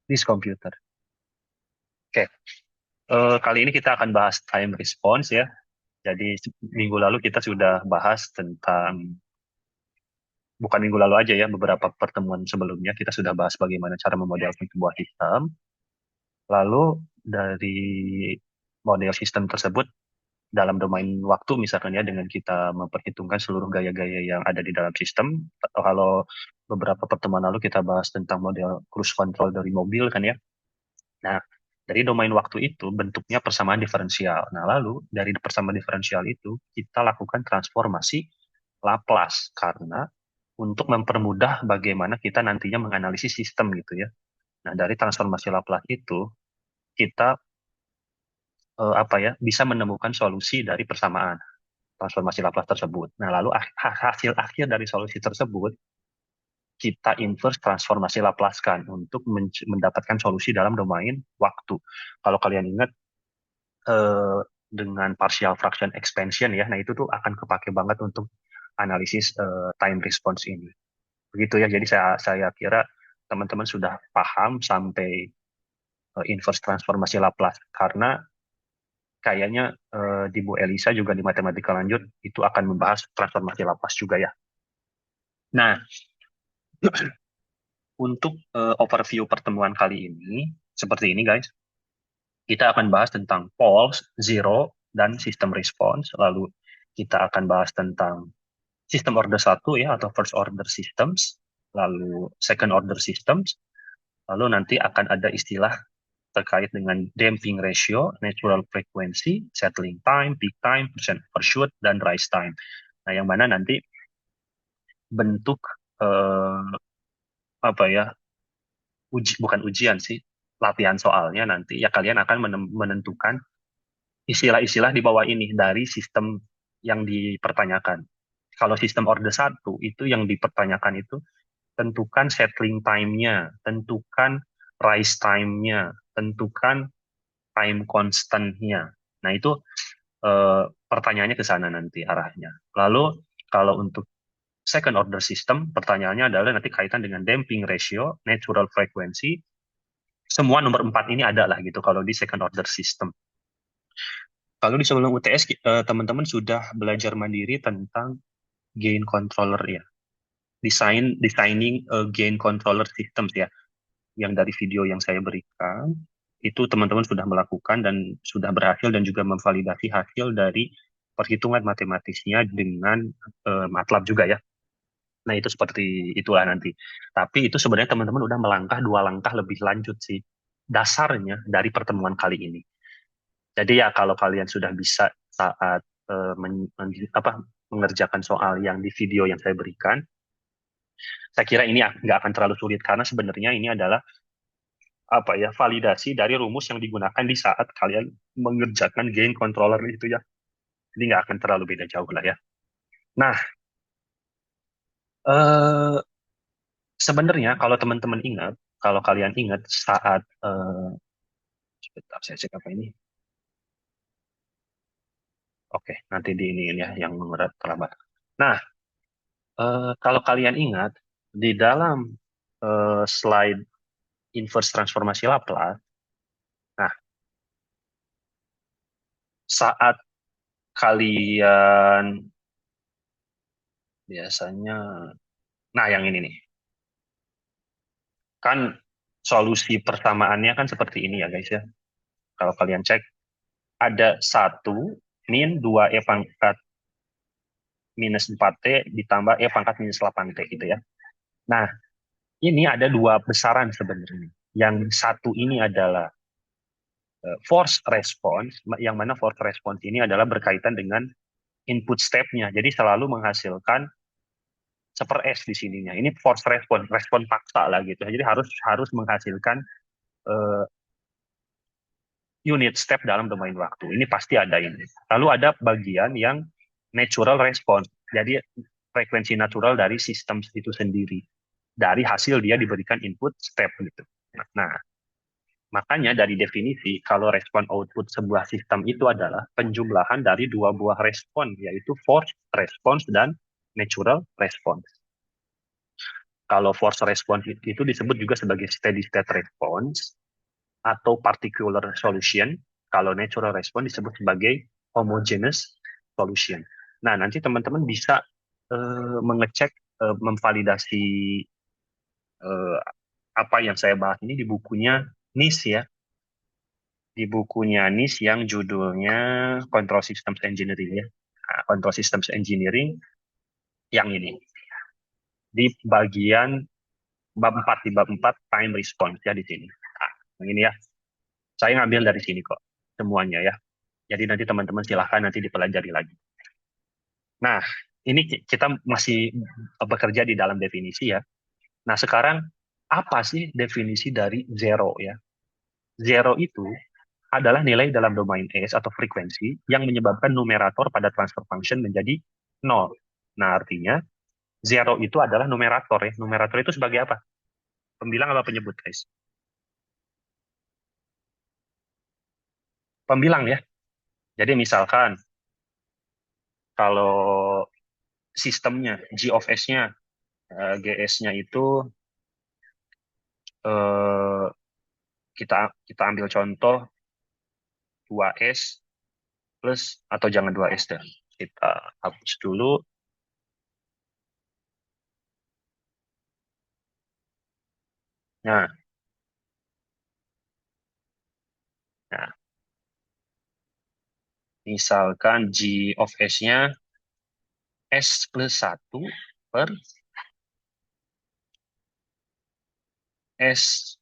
This computer. Oke, kali ini kita akan bahas time response ya. Jadi minggu lalu kita sudah bahas tentang, bukan minggu lalu aja ya, beberapa pertemuan sebelumnya kita sudah bahas bagaimana cara memodelkan sebuah sistem. Lalu dari model sistem tersebut dalam domain waktu misalkan ya, dengan kita memperhitungkan seluruh gaya-gaya yang ada di dalam sistem. Atau kalau beberapa pertemuan lalu kita bahas tentang model cruise control dari mobil kan ya. Nah, dari domain waktu itu bentuknya persamaan diferensial. Nah, lalu dari persamaan diferensial itu kita lakukan transformasi Laplace karena untuk mempermudah bagaimana kita nantinya menganalisis sistem gitu ya. Nah, dari transformasi Laplace itu kita apa ya, bisa menemukan solusi dari persamaan transformasi Laplace tersebut. Nah, lalu hasil akhir dari solusi tersebut kita inverse transformasi Laplace kan untuk mendapatkan solusi dalam domain waktu. Kalau kalian ingat eh, dengan partial fraction expansion ya, nah itu tuh akan kepake banget untuk analisis time response ini. Begitu ya. Jadi saya kira teman-teman sudah paham sampai inverse transformasi Laplace karena kayaknya di Bu Elisa juga di matematika lanjut itu akan membahas transformasi Laplace juga ya. Nah, untuk overview pertemuan kali ini seperti ini guys. Kita akan bahas tentang false, zero, dan sistem response. Lalu kita akan bahas tentang sistem order satu ya, atau first order systems, lalu second order systems, lalu nanti akan ada istilah terkait dengan damping ratio, natural frequency, settling time, peak time, percent overshoot, dan rise time. Nah, yang mana nanti bentuk eh, apa ya, bukan ujian sih, latihan soalnya nanti ya kalian akan menentukan istilah-istilah di bawah ini dari sistem yang dipertanyakan. Kalau sistem order satu itu yang dipertanyakan itu tentukan settling time-nya, tentukan rise time-nya, tentukan time constant-nya. Nah, itu pertanyaannya ke sana nanti arahnya. Lalu kalau untuk second order system, pertanyaannya adalah nanti kaitan dengan damping ratio, natural frequency, semua nomor 4 ini ada lah gitu kalau di second order system. Kalau di sebelum UTS, teman-teman sudah belajar mandiri tentang gain controller ya, designing a gain controller systems ya, yang dari video yang saya berikan itu teman-teman sudah melakukan dan sudah berhasil dan juga memvalidasi hasil dari perhitungan matematisnya dengan MATLAB juga ya. Nah itu seperti itulah nanti. Tapi itu sebenarnya teman-teman udah melangkah 2 langkah lebih lanjut sih dasarnya dari pertemuan kali ini. Jadi ya kalau kalian sudah bisa saat mengerjakan soal yang di video yang saya berikan, saya kira ini nggak akan terlalu sulit karena sebenarnya ini adalah apa ya, validasi dari rumus yang digunakan di saat kalian mengerjakan gain controller itu ya. Jadi nggak akan terlalu beda jauh lah ya. Nah, eh, sebenarnya kalau teman-teman ingat, kalau kalian ingat saat sebentar saya cek apa ini. Oke, nanti di ini ya yang terlambat. Nah, kalau kalian ingat di dalam slide inverse transformasi Laplace, nah saat kalian biasanya, nah yang ini nih, kan solusi persamaannya kan seperti ini ya guys ya. Kalau kalian cek, ada 1 min 2e pangkat minus 4t ditambah e pangkat minus 8t gitu ya. Nah, ini ada dua besaran sebenarnya. Yang satu ini adalah force response, yang mana force response ini adalah berkaitan dengan input step-nya. Jadi selalu menghasilkan seper S di sininya. Ini force response, respon paksa lah gitu. Jadi harus harus menghasilkan uh, unit step dalam domain waktu. Ini pasti ada ini. Lalu ada bagian yang natural response. Jadi frekuensi natural dari sistem itu sendiri. Dari hasil dia diberikan input step gitu. Nah, makanya dari definisi kalau respon output sebuah sistem itu adalah penjumlahan dari dua buah respon, yaitu force response dan natural response. Kalau force response itu disebut juga sebagai steady state response atau particular solution. Kalau natural response disebut sebagai homogeneous solution. Nah, nanti teman-teman bisa mengecek, memvalidasi eh, apa yang saya bahas ini di bukunya NIS ya, di bukunya NIS yang judulnya Control Systems Engineering ya. Nah, Control Systems Engineering yang ini di bagian bab 4, di bab 4 time response ya di sini. Nah, yang ini ya. Saya ngambil dari sini kok semuanya ya. Jadi nanti teman-teman silahkan nanti dipelajari lagi. Nah, ini kita masih bekerja di dalam definisi ya. Nah, sekarang apa sih definisi dari zero ya? Zero itu adalah nilai dalam domain S atau frekuensi yang menyebabkan numerator pada transfer function menjadi nol. Nah, artinya zero itu adalah numerator ya. Numerator itu sebagai apa? Pembilang apa penyebut, guys? Pembilang ya. Jadi misalkan kalau sistemnya G of S-nya, GS-nya itu eh, kita kita ambil contoh 2S plus, atau jangan 2S dah. Kita hapus dulu. Nah, nah, misalkan G of S-nya S plus 1 per S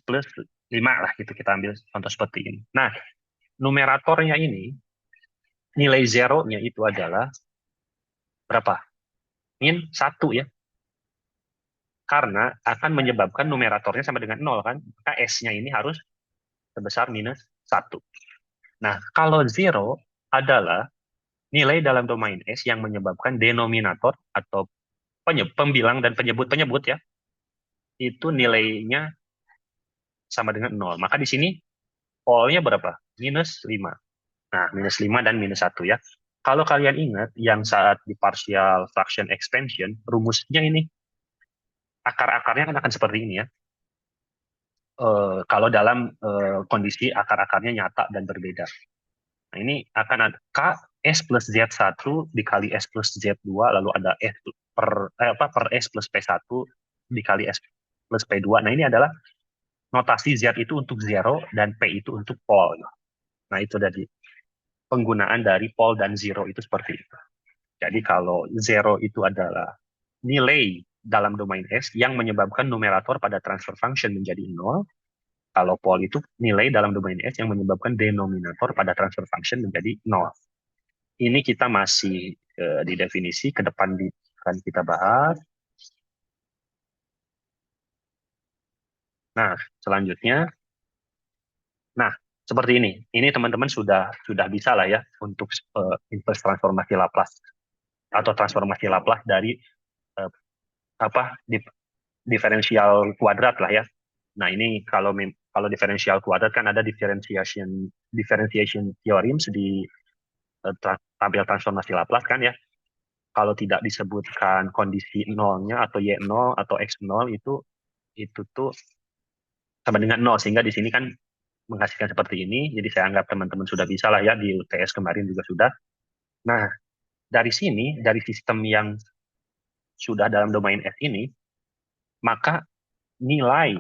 plus 5 lah gitu, kita ambil contoh seperti ini. Nah, numeratornya ini nilai zeronya itu adalah berapa? Min 1 ya. Karena akan menyebabkan numeratornya sama dengan 0 kan. Maka S-nya ini harus sebesar minus 1. Nah, kalau zero adalah nilai dalam domain S yang menyebabkan denominator atau pembilang dan penyebut-penyebut ya, itu nilainya sama dengan 0. Maka di sini polnya berapa? Minus 5. Nah, minus 5 dan minus 1 ya. Kalau kalian ingat yang saat di partial fraction expansion, rumusnya ini akar-akarnya kan akan seperti ini ya. Kalau dalam kondisi akar-akarnya nyata dan berbeda. Nah, ini akan ada K S plus Z1 dikali S plus Z2, lalu ada S per S plus P1 dikali S plus P2. Nah, ini adalah notasi Z itu untuk zero dan P itu untuk pole. Nah, itu dari penggunaan dari pole dan zero itu seperti itu. Jadi kalau zero itu adalah nilai dalam domain S yang menyebabkan numerator pada transfer function menjadi nol. Kalau pole itu nilai dalam domain S yang menyebabkan denominator pada transfer function menjadi nol. Ini kita masih di definisi, ke depan akan kita bahas. Nah, selanjutnya, nah seperti ini. Ini teman-teman sudah bisa lah ya untuk inverse transformasi Laplace atau transformasi Laplace dari uh, apa diferensial kuadrat lah ya. Nah, ini kalau diferensial kuadrat kan ada differentiation theorems di tabel transformasi Laplace kan ya. Kalau tidak disebutkan kondisi nolnya atau Y0 atau X0 itu tuh sama dengan nol, sehingga di sini kan menghasilkan seperti ini. Jadi saya anggap teman-teman sudah bisa lah ya, di UTS kemarin juga sudah. Nah, dari sini, dari sistem yang sudah dalam domain S ini, maka nilai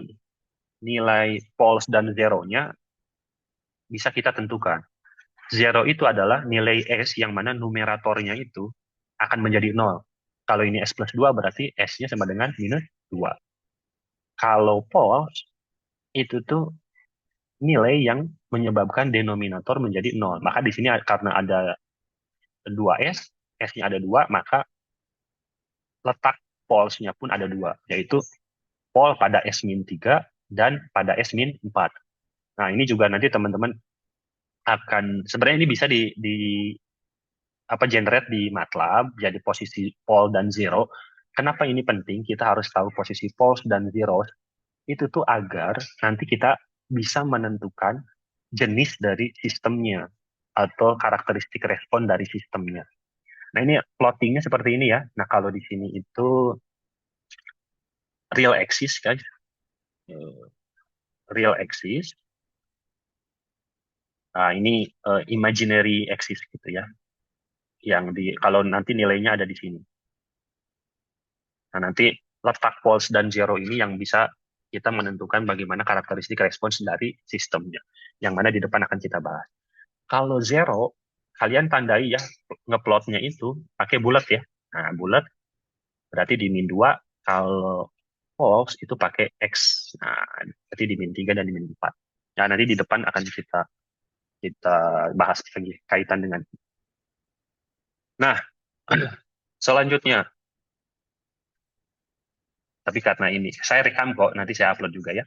nilai false dan zero-nya bisa kita tentukan. Zero itu adalah nilai S yang mana numeratornya itu akan menjadi nol. Kalau ini S plus 2 berarti S-nya sama dengan minus 2. Kalau false, itu tuh nilai yang menyebabkan denominator menjadi nol. Maka di sini karena ada 2S, S-nya ada 2, maka letak false-nya pun ada 2, yaitu pole pada S-3 dan pada S-4. Nah, ini juga nanti teman-teman sebenarnya ini bisa di generate di MATLAB, jadi posisi pole dan zero. Kenapa ini penting? Kita harus tahu posisi pole dan zero itu tuh agar nanti kita bisa menentukan jenis dari sistemnya atau karakteristik respon dari sistemnya. Nah, ini plottingnya seperti ini ya. Nah, kalau di sini itu real axis guys. Real axis. Nah, ini imaginary axis gitu ya. Kalau nanti nilainya ada di sini. Nah, nanti letak false dan zero ini yang bisa kita menentukan bagaimana karakteristik respons dari sistemnya. Yang mana di depan akan kita bahas. Kalau zero, kalian tandai ya ngeplotnya itu pakai bulat ya. Nah, bulat berarti di min 2. Kalau false itu pakai X. Nah, berarti di min 3 dan di min 4. Nah, nanti di depan akan kita bahas lagi kaitan dengan. Nah, selanjutnya. Tapi karena ini, saya rekam kok, nanti saya upload juga ya.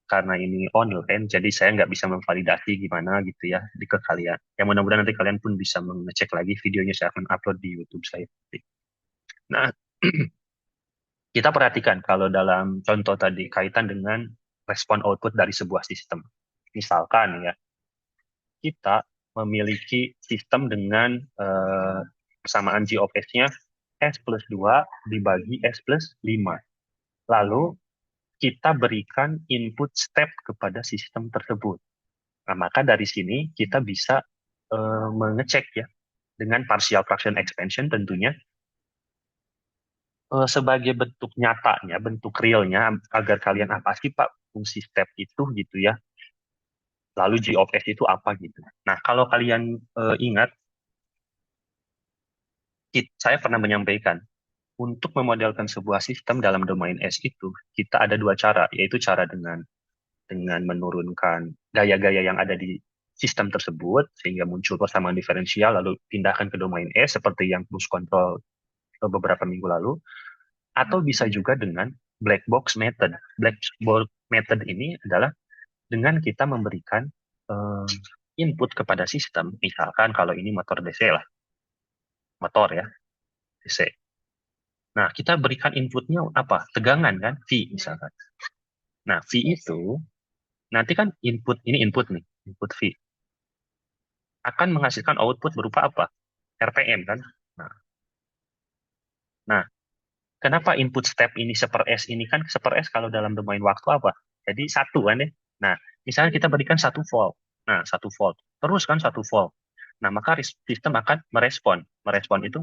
Karena ini online, jadi saya nggak bisa memvalidasi gimana gitu ya ke kalian. Yang mudah-mudahan nanti kalian pun bisa mengecek lagi videonya, saya akan upload di YouTube saya. Nah, kita perhatikan kalau dalam contoh tadi kaitan dengan respon output dari sebuah sistem. Misalkan ya, kita memiliki sistem dengan persamaan G of S-nya S plus 2 dibagi S plus 5. Lalu kita berikan input step kepada sistem tersebut. Nah, maka dari sini kita bisa mengecek ya dengan partial fraction expansion tentunya sebagai bentuk nyatanya, bentuk realnya agar kalian apa sih Pak fungsi step itu gitu ya. Lalu G of S itu apa gitu. Nah, kalau kalian ingat, saya pernah menyampaikan untuk memodelkan sebuah sistem dalam domain S itu kita ada dua cara, yaitu cara dengan menurunkan gaya-gaya yang ada di sistem tersebut sehingga muncul persamaan diferensial lalu pindahkan ke domain S seperti yang push control beberapa minggu lalu, atau bisa juga dengan black box method. Black box method ini adalah dengan kita memberikan input kepada sistem, misalkan kalau ini motor DC lah, motor ya DC. Nah, kita berikan inputnya apa? Tegangan kan, V misalkan. Nah, V itu nanti kan ini input nih, input V akan menghasilkan output berupa apa? RPM kan. Nah, nah, kenapa input step ini seper S ini kan seper S kalau dalam domain waktu apa? Jadi satu kan ya. Nah, misalnya kita berikan 1 volt. Nah, 1 volt. Terus kan 1 volt. Nah, maka sistem akan merespon. Merespon itu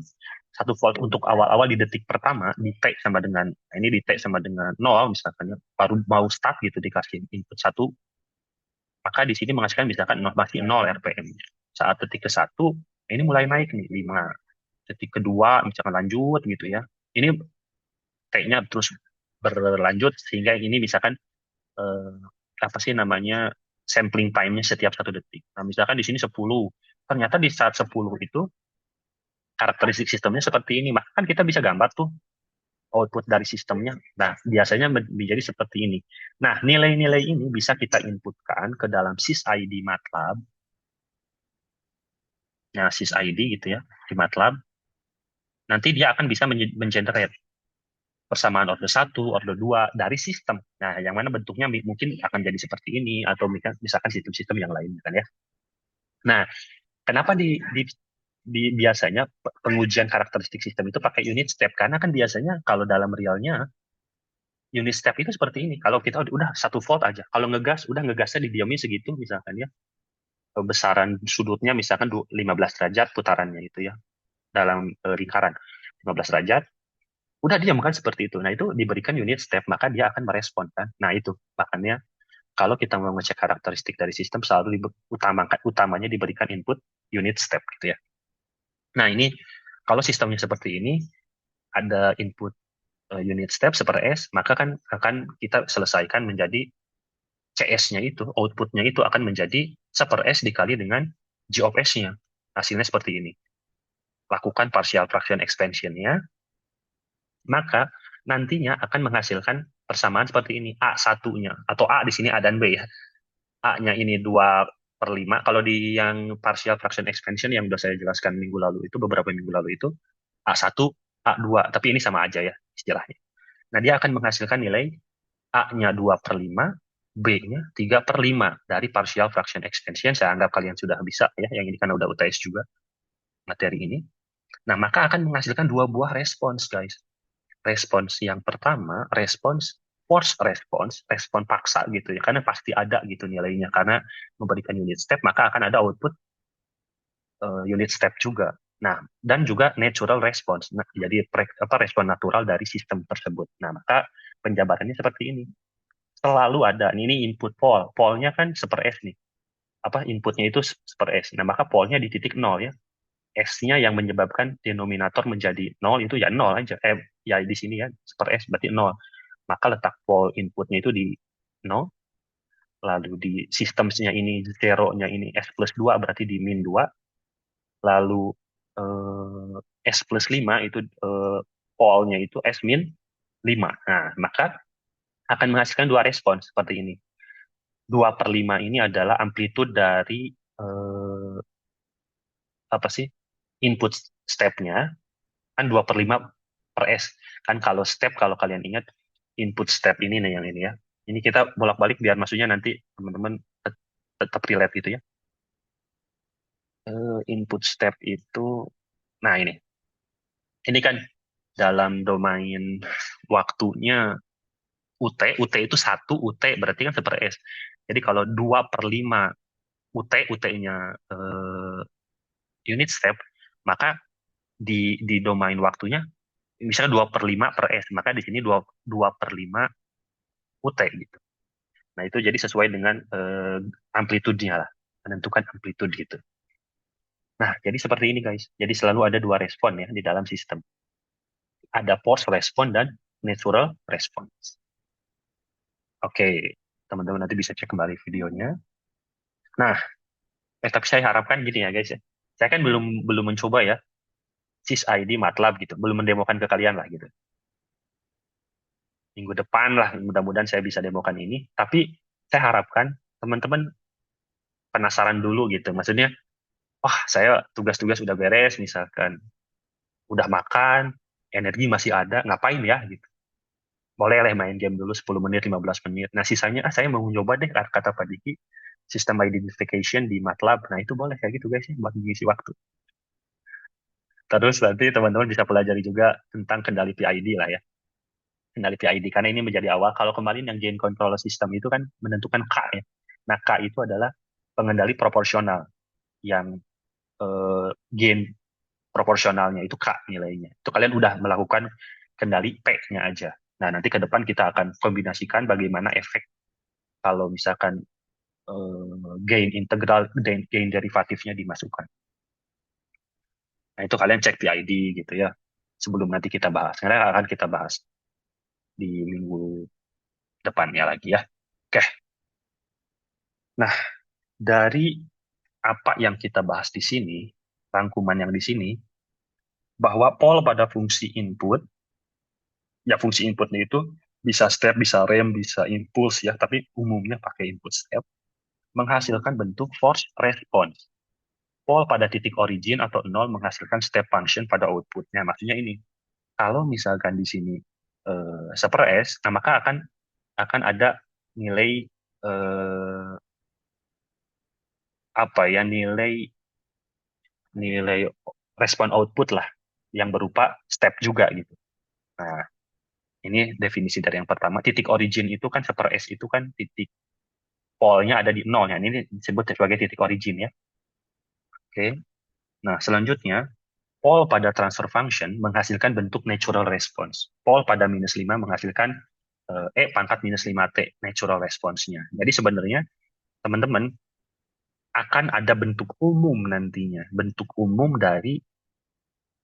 1 volt untuk awal-awal di detik pertama di T sama dengan ini di T sama dengan 0 misalkan ya, baru mau start gitu dikasih input 1, maka di sini menghasilkan misalkan masih 0 RPM. Saat detik ke-1 ini mulai naik nih 5. Detik kedua misalkan lanjut gitu ya. Ini T-nya terus berlanjut sehingga ini misalkan eh, apa sih namanya sampling time-nya setiap 1 detik. Nah, misalkan di sini 10. Ternyata di saat 10 itu karakteristik sistemnya seperti ini. Maka kan kita bisa gambar tuh output dari sistemnya. Nah, biasanya menjadi seperti ini. Nah, nilai-nilai ini bisa kita inputkan ke dalam sysid MATLAB. Nah, sysid gitu ya, di MATLAB. Nanti dia akan bisa mengenerate persamaan order 1, order 2 dari sistem. Nah, yang mana bentuknya mungkin akan jadi seperti ini, atau misalkan sistem-sistem yang lain. Kan ya. Nah, kenapa biasanya pengujian karakteristik sistem itu pakai unit step? Karena kan biasanya kalau dalam realnya, unit step itu seperti ini. Kalau kita udah 1 volt aja, kalau ngegas, udah ngegasnya didiamin segitu misalkan ya. Besaran sudutnya misalkan 15 derajat putarannya itu ya, dalam lingkaran 15 derajat, udah diam kan seperti itu. Nah, itu diberikan unit step, maka dia akan merespon kan. Nah, itu makanya kalau kita mau ngecek karakteristik dari sistem selalu utamanya diberikan input unit step gitu ya. Nah, ini kalau sistemnya seperti ini ada input unit step seperti S, maka kan akan kita selesaikan menjadi CS-nya itu, outputnya itu akan menjadi seper S dikali dengan G of S-nya. Hasilnya seperti ini. Lakukan partial fraction expansion-nya, maka nantinya akan menghasilkan persamaan seperti ini. A1-nya, atau A di sini A dan B ya. A-nya ini 2/5. Kalau di yang partial fraction expansion yang sudah saya jelaskan minggu lalu itu, beberapa minggu lalu itu, A1, A2. Tapi ini sama aja ya istilahnya. Nah, dia akan menghasilkan nilai A-nya 2/5, B-nya 3/5 dari partial fraction extension. Saya anggap kalian sudah bisa ya, yang ini kan udah UTS juga materi ini. Nah, maka akan menghasilkan 2 buah respons, guys. Respons yang pertama, respons force response, respon paksa gitu ya, karena pasti ada gitu nilainya, karena memberikan unit step, maka akan ada output unit step juga. Nah, dan juga natural response. Nah, jadi respon natural dari sistem tersebut. Nah, maka penjabarannya seperti ini. Selalu ada. Ini input pol. Polnya kan seper S nih. Apa inputnya itu seper S. Nah, maka polnya di titik nol ya. S-nya yang menyebabkan denominator menjadi nol itu ya nol aja. Ya di sini ya seper S berarti nol. Maka letak pol inputnya itu di nol. Lalu di sistemnya ini zero-nya ini S plus 2 berarti di min 2. Lalu S plus 5 itu polnya itu S min 5. Nah, maka akan menghasilkan dua respon seperti ini. 2/5 ini adalah amplitude dari apa sih input step-nya, kan 2/5 per S. Kan kalau step, kalau kalian ingat, input step ini nih yang ini ya. Ini kita bolak-balik biar maksudnya nanti teman-teman tetap relate gitu ya. Input step itu, nah ini. Ini kan dalam domain waktunya UT itu 1 UT berarti kan seper S. Jadi kalau 2/5 UT-nya unit step, maka di domain waktunya misalnya 2/5 per S, maka di sini 2/5 UT gitu. Nah itu jadi sesuai dengan amplitude-nya lah, menentukan amplitude gitu. Nah jadi seperti ini guys, jadi selalu ada dua respon ya di dalam sistem. Ada force respon dan natural response. Oke, teman-teman nanti bisa cek kembali videonya. Nah, tapi saya harapkan gini ya guys ya. Saya kan belum belum mencoba ya SysID MATLAB gitu, belum mendemokan ke kalian lah gitu. Minggu depan lah, mudah-mudahan saya bisa demokan ini. Tapi saya harapkan teman-teman penasaran dulu gitu. Maksudnya, wah saya tugas-tugas udah beres, misalkan udah makan, energi masih ada, ngapain ya gitu. Boleh lah main game dulu 10 menit, 15 menit. Nah sisanya, saya mau nyoba deh kata Pak Diki, sistem identification di MATLAB. Nah itu boleh kayak gitu guys ya, buat mengisi waktu. Terus nanti teman-teman bisa pelajari juga tentang kendali PID lah ya. Kendali PID, karena ini menjadi awal. Kalau kemarin yang gain control system itu kan menentukan K ya. Nah K itu adalah pengendali proporsional yang gain proporsionalnya itu K nilainya. Itu kalian udah melakukan kendali P-nya aja. Nah nanti ke depan kita akan kombinasikan bagaimana efek kalau misalkan gain integral, gain derivatifnya dimasukkan. Nah itu kalian cek PID gitu ya. Sebelum nanti kita bahas. Karena akan kita bahas di minggu depannya lagi ya. Oke. Nah, dari apa yang kita bahas di sini, rangkuman yang di sini, bahwa pol pada fungsi input, ya fungsi inputnya itu bisa step, bisa rem, bisa impuls ya, tapi umumnya pakai input step, menghasilkan bentuk force response. Pol pada titik origin atau nol menghasilkan step function pada outputnya. Maksudnya ini, kalau misalkan di sini seper S, nah maka akan ada nilai apa ya, nilai respon output lah yang berupa step juga gitu. Nah, ini definisi dari yang pertama. Titik origin itu kan seper S itu kan titik polnya ada di nolnya. Ini disebut sebagai titik origin ya. Oke. Nah, selanjutnya pol pada transfer function menghasilkan bentuk natural response. Pol pada -5 menghasilkan pangkat -5t natural response-nya. Jadi sebenarnya teman-teman akan ada bentuk umum nantinya, bentuk umum dari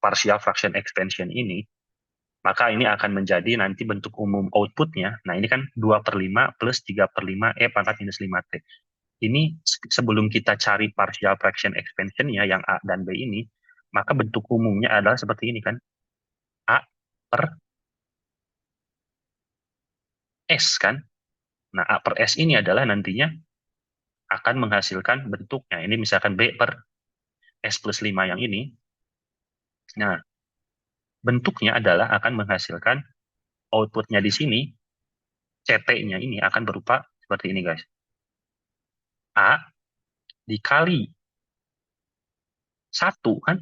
partial fraction expansion ini, maka ini akan menjadi nanti bentuk umum outputnya. Nah, ini kan 2/5 plus 3/5 pangkat -5t. Ini sebelum kita cari partial fraction expansion-nya yang A dan B ini, maka bentuk umumnya adalah seperti ini kan. A per S kan. Nah, A per S ini adalah nantinya akan menghasilkan bentuknya. Ini misalkan B per S plus 5 yang ini. Nah, bentuknya adalah akan menghasilkan outputnya di sini, CT-nya ini akan berupa seperti ini guys. A dikali 1 kan,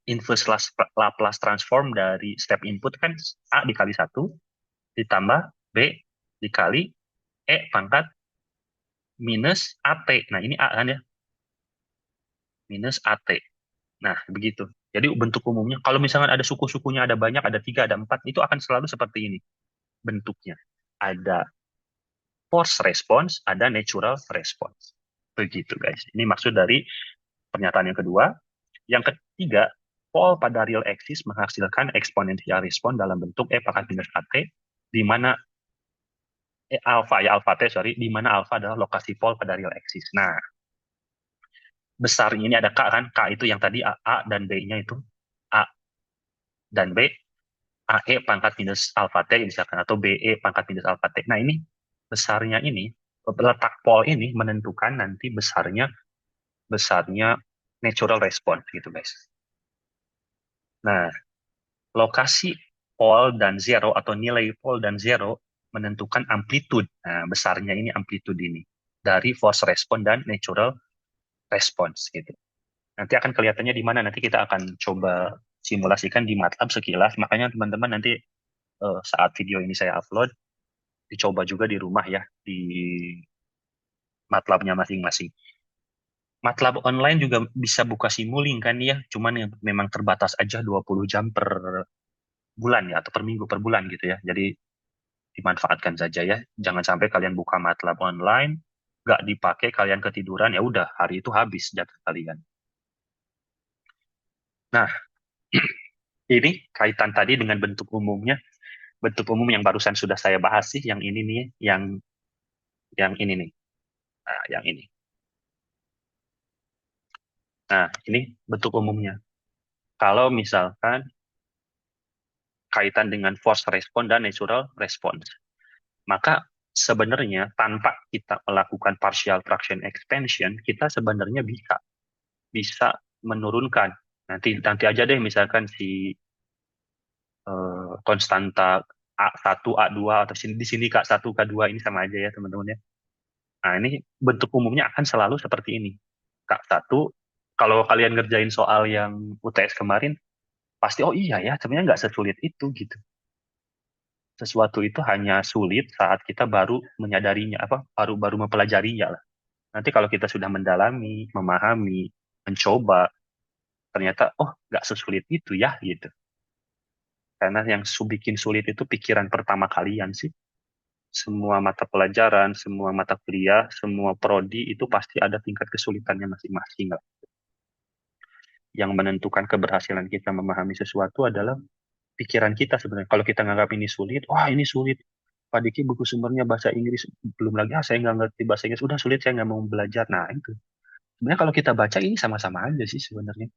inverse Laplace transform dari step input kan A dikali 1, ditambah B dikali E pangkat minus AT. Nah, ini A kan ya, minus AT. Nah, begitu. Jadi bentuk umumnya, kalau misalkan ada suku-sukunya, ada banyak, ada 3, ada 4, itu akan selalu seperti ini bentuknya. Ada force response, ada natural response. Begitu, guys. Ini maksud dari pernyataan yang kedua. Yang ketiga, pole pada real axis menghasilkan exponential response dalam bentuk E pangkat minus AT, di mana alpha T, sorry, di mana alpha adalah lokasi pole pada real axis. Nah, besarnya ini ada K kan, K itu yang tadi A dan B-nya itu A dan B, AE pangkat minus alpha T misalkan, atau BE pangkat minus alpha T. Nah, ini besarnya ini, letak pole ini menentukan nanti besarnya besarnya natural response gitu, guys. Nah, lokasi pole dan zero atau nilai pole dan zero menentukan amplitude. Nah, besarnya ini amplitude ini dari force response dan natural response gitu. Nanti akan kelihatannya di mana, nanti kita akan coba simulasikan di MATLAB sekilas. Makanya teman-teman nanti saat video ini saya upload, dicoba juga di rumah ya, di MATLAB-nya masing-masing. MATLAB online juga bisa buka Simulink kan ya, cuman yang memang terbatas aja 20 jam per bulan ya, atau per minggu per bulan gitu ya. Jadi dimanfaatkan saja ya. Jangan sampai kalian buka MATLAB online, nggak dipakai, kalian ketiduran, ya udah hari itu habis jatuh kalian. Nah, ini kaitan tadi dengan bentuk umumnya. Bentuk umum yang barusan sudah saya bahas sih, yang ini nih, yang ini nih. Nah, yang ini. Nah, ini bentuk umumnya. Kalau misalkan kaitan dengan force response dan natural response, maka sebenarnya tanpa kita melakukan partial fraction expansion, kita sebenarnya bisa menurunkan. Nanti aja deh misalkan si konstanta A1, A2, atau di sini K1, K2 ini sama aja ya teman-teman ya. Nah, ini bentuk umumnya akan selalu seperti ini. K1, kalau kalian ngerjain soal yang UTS kemarin, pasti, oh iya ya, sebenarnya nggak sesulit itu gitu. Sesuatu itu hanya sulit saat kita baru menyadarinya, baru mempelajarinya lah. Nanti kalau kita sudah mendalami, memahami, mencoba, ternyata, oh nggak sesulit itu ya gitu. Karena yang bikin sulit itu pikiran pertama kalian sih. Semua mata pelajaran, semua mata kuliah, semua prodi itu pasti ada tingkat kesulitannya masing-masing lah. Yang menentukan keberhasilan kita memahami sesuatu adalah pikiran kita sebenarnya. Kalau kita nganggap ini sulit, wah ini sulit. Pak Diki buku sumbernya bahasa Inggris, belum lagi saya nggak ngerti bahasa Inggris, udah sulit saya nggak mau belajar. Nah itu. Sebenarnya kalau kita baca ini sama-sama aja sih sebenarnya.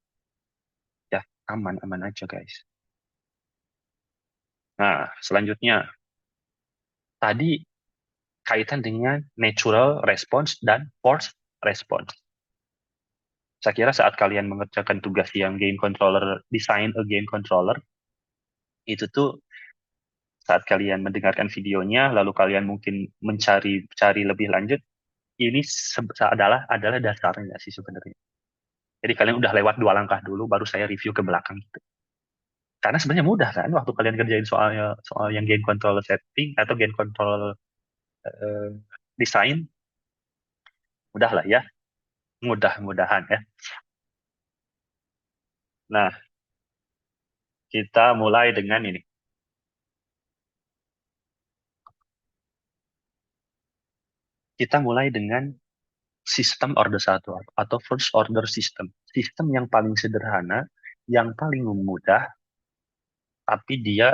Ya, aman-aman aja guys. Nah, selanjutnya. Tadi kaitan dengan natural response dan force response. Saya kira saat kalian mengerjakan tugas yang game controller, design a game controller, itu tuh saat kalian mendengarkan videonya, lalu kalian mungkin mencari lebih lanjut, ini adalah dasarnya sih sebenarnya. Jadi kalian udah lewat 2 langkah dulu, baru saya review ke belakang gitu. Karena sebenarnya mudah kan, waktu kalian kerjain soal yang game controller setting atau game controller eh, design, mudah lah ya, mudah-mudahan ya. Nah, kita mulai dengan ini. Kita mulai dengan sistem order satu atau first order system. Sistem yang paling sederhana, yang paling mudah, tapi dia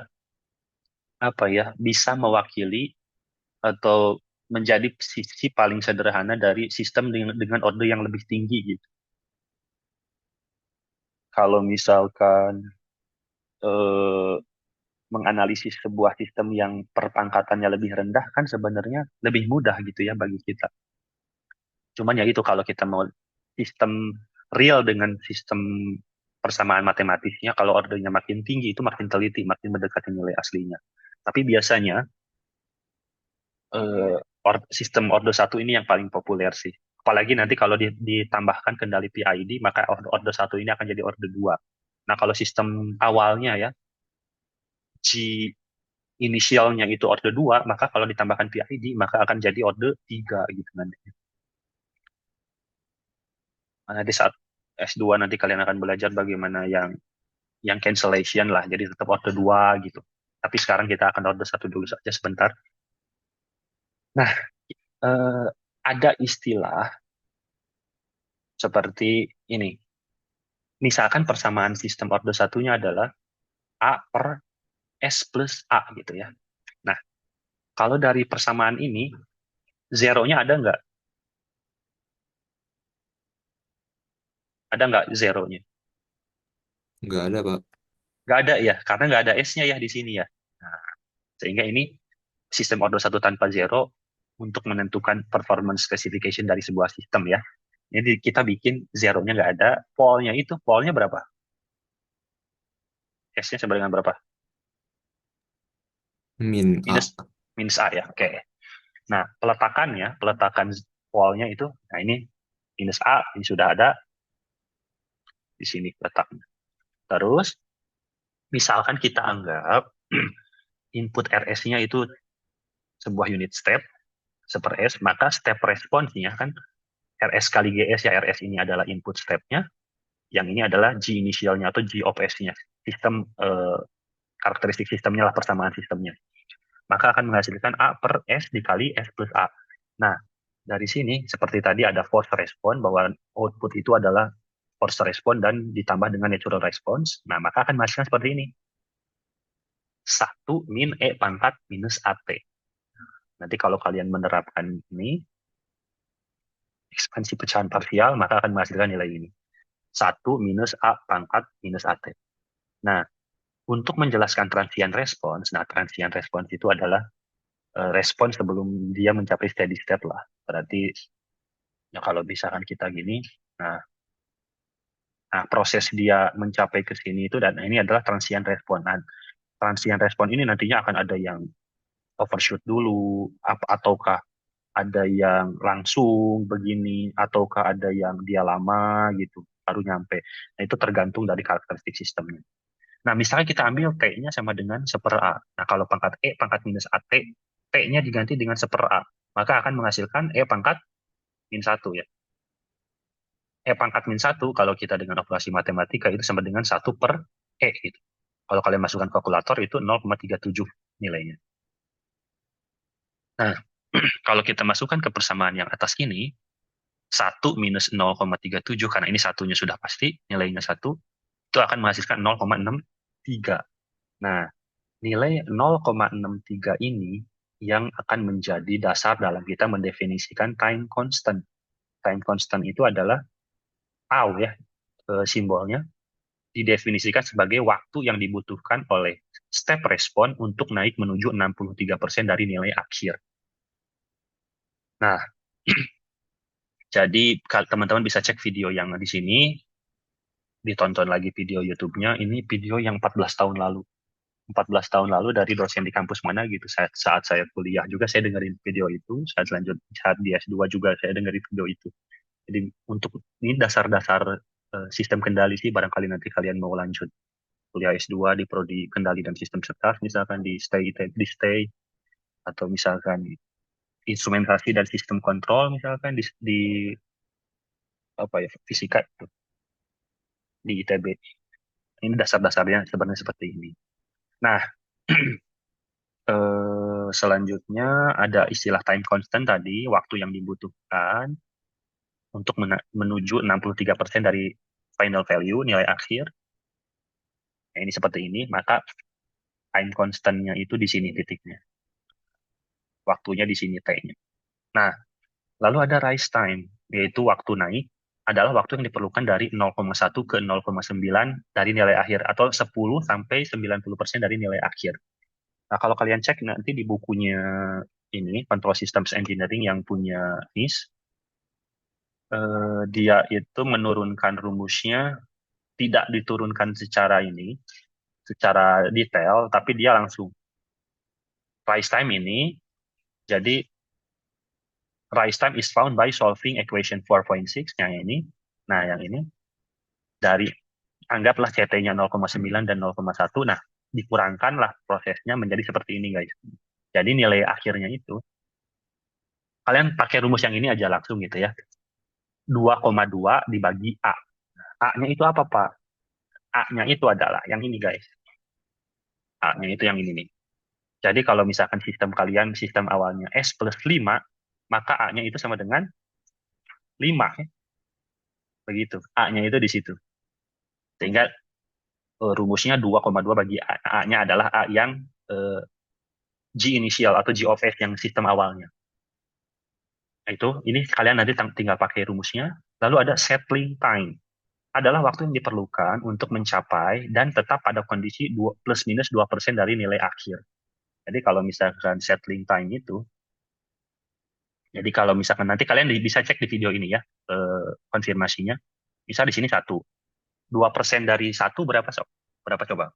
apa ya bisa mewakili atau menjadi sisi paling sederhana dari sistem dengan order yang lebih tinggi gitu. Kalau misalkan eh, menganalisis sebuah sistem yang perpangkatannya lebih rendah kan sebenarnya lebih mudah gitu ya bagi kita. Cuman ya itu kalau kita mau sistem real dengan sistem persamaan matematisnya, kalau ordernya makin tinggi itu makin teliti, makin mendekati nilai aslinya. Tapi biasanya sistem order satu ini yang paling populer sih. Apalagi nanti kalau ditambahkan kendali PID, maka order satu ini akan jadi order 2. Nah, kalau sistem awalnya ya, G inisialnya itu order 2, maka kalau ditambahkan PID, maka akan jadi order 3 gitu nanti. Nah, di saat S2 nanti kalian akan belajar bagaimana yang cancellation lah, jadi tetap order 2 gitu. Tapi sekarang kita akan order 1 dulu saja sebentar. Nah, ada istilah seperti ini. Misalkan persamaan sistem order satunya adalah A per S plus A gitu ya. Nah, kalau dari persamaan ini, zero-nya ada nggak? Ada nggak zero-nya? Nggak ada, Pak. Nggak ada ya, karena nggak ada S-nya ya di sini ya. Nah, sehingga ini sistem order satu tanpa zero untuk menentukan performance specification dari sebuah sistem ya. Jadi kita bikin zero-nya nggak ada, polnya berapa? S-nya sama dengan berapa? Min Minus A. minus A ya. Oke. Nah, peletakan polnya itu, nah ini minus A, ini sudah ada di sini letaknya. Terus, misalkan kita anggap input RS-nya itu sebuah unit step, per S, maka step responsnya kan RS kali GS ya, RS ini adalah input step-nya, yang ini adalah G initialnya atau G of S-nya, sistem karakteristik sistemnya lah, persamaan sistemnya. Maka akan menghasilkan A per S dikali S plus A. Nah, dari sini seperti tadi ada force response, bahwa output itu adalah force response dan ditambah dengan natural response. Nah, maka akan menghasilkan seperti ini. 1 min E pangkat minus AT. Nanti kalau kalian menerapkan ini, ekspansi pecahan parsial, maka akan menghasilkan nilai ini. 1 minus A pangkat minus AT. Nah, untuk menjelaskan transient response, nah transient response itu adalah respons sebelum dia mencapai steady state lah. Berarti ya kalau misalkan kita gini, nah, nah proses dia mencapai ke sini itu, dan ini adalah transient response. Nah, transient response ini nantinya akan ada yang overshoot dulu, ataukah ada yang langsung begini, ataukah ada yang dia lama gitu baru nyampe. Nah, itu tergantung dari karakteristik sistemnya. Nah, misalnya kita ambil T-nya sama dengan 1/A. Nah, kalau pangkat E pangkat minus AT, T-nya diganti dengan 1/A. Maka akan menghasilkan E pangkat min 1 ya. E pangkat min 1, kalau kita dengan operasi matematika, itu sama dengan 1/E gitu. Kalau kalian masukkan kalkulator, itu 0,37 nilainya. Nah, kalau kita masukkan ke persamaan yang atas ini, 1 minus 0,37, karena ini satunya sudah pasti, nilainya 1, itu akan menghasilkan 0,63. Nah, nilai 0,63 ini yang akan menjadi dasar dalam kita mendefinisikan time constant. Time constant itu adalah tau ya, simbolnya, didefinisikan sebagai waktu yang dibutuhkan oleh step respon untuk naik menuju 63% dari nilai akhir. Nah, jadi teman-teman bisa cek video yang di sini, ditonton lagi video YouTube-nya. Ini video yang 14 tahun lalu. 14 tahun lalu dari dosen di kampus mana gitu. Saat saya kuliah juga saya dengerin video itu. Saat di S2 juga saya dengerin video itu. Jadi untuk ini dasar-dasar sistem kendali sih, barangkali nanti kalian mau lanjut kuliah S2 di prodi kendali dan sistem sertas, misalkan di stay atau misalkan instrumentasi dan sistem kontrol, misalkan di apa ya, fisika itu di ITB. Ini dasar-dasarnya sebenarnya seperti ini. Nah, selanjutnya ada istilah time constant tadi, waktu yang dibutuhkan untuk menuju 63% dari final value, nilai akhir. Nah, ini seperti ini, maka time constant-nya itu di sini titiknya. Waktunya di sini T-nya. Nah, lalu ada rise time, yaitu waktu naik adalah waktu yang diperlukan dari 0,1 ke 0,9 dari nilai akhir, atau 10 sampai 90% dari nilai akhir. Nah, kalau kalian cek nanti di bukunya ini, Control Systems Engineering yang punya NIS, dia itu menurunkan rumusnya, tidak diturunkan secara ini, secara detail, tapi dia langsung rise time ini, jadi rise time is found by solving equation 4.6 yang ini. Nah, yang ini dari anggaplah CT-nya 0,9 dan 0,1. Nah, dikurangkanlah prosesnya menjadi seperti ini, guys. Jadi nilai akhirnya itu, kalian pakai rumus yang ini aja langsung gitu ya. 2,2 dibagi A. A-nya itu apa, Pak? A-nya itu adalah yang ini, guys. A-nya itu yang ini nih. Jadi kalau misalkan sistem kalian, sistem awalnya S plus 5, maka A-nya itu sama dengan 5. Ya. Begitu. A-nya itu di situ. Sehingga rumusnya 2,2 bagi A. A-nya adalah A yang G initial atau G of S yang sistem awalnya. Nah, itu, ini kalian nanti tinggal pakai rumusnya. Lalu ada settling time. Adalah waktu yang diperlukan untuk mencapai dan tetap pada kondisi plus minus 2% dari nilai akhir. Jadi kalau misalkan settling time itu, jadi kalau misalkan nanti kalian bisa cek di video ini ya, konfirmasinya. Misal di sini 1. 2% dari 1 berapa, Sob? Berapa coba?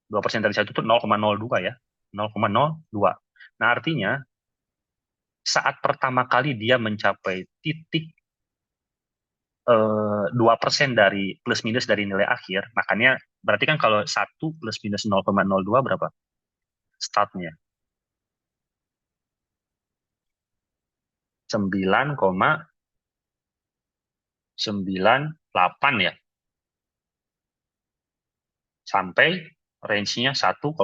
2% dari 1 itu 0,02 ya. 0,02. Nah, artinya saat pertama kali dia mencapai titik 2% dari plus minus dari nilai akhir, makanya berarti kan kalau 1 plus minus 0,02 berapa? Startnya 9,98 ya, sampai range-nya 1,02.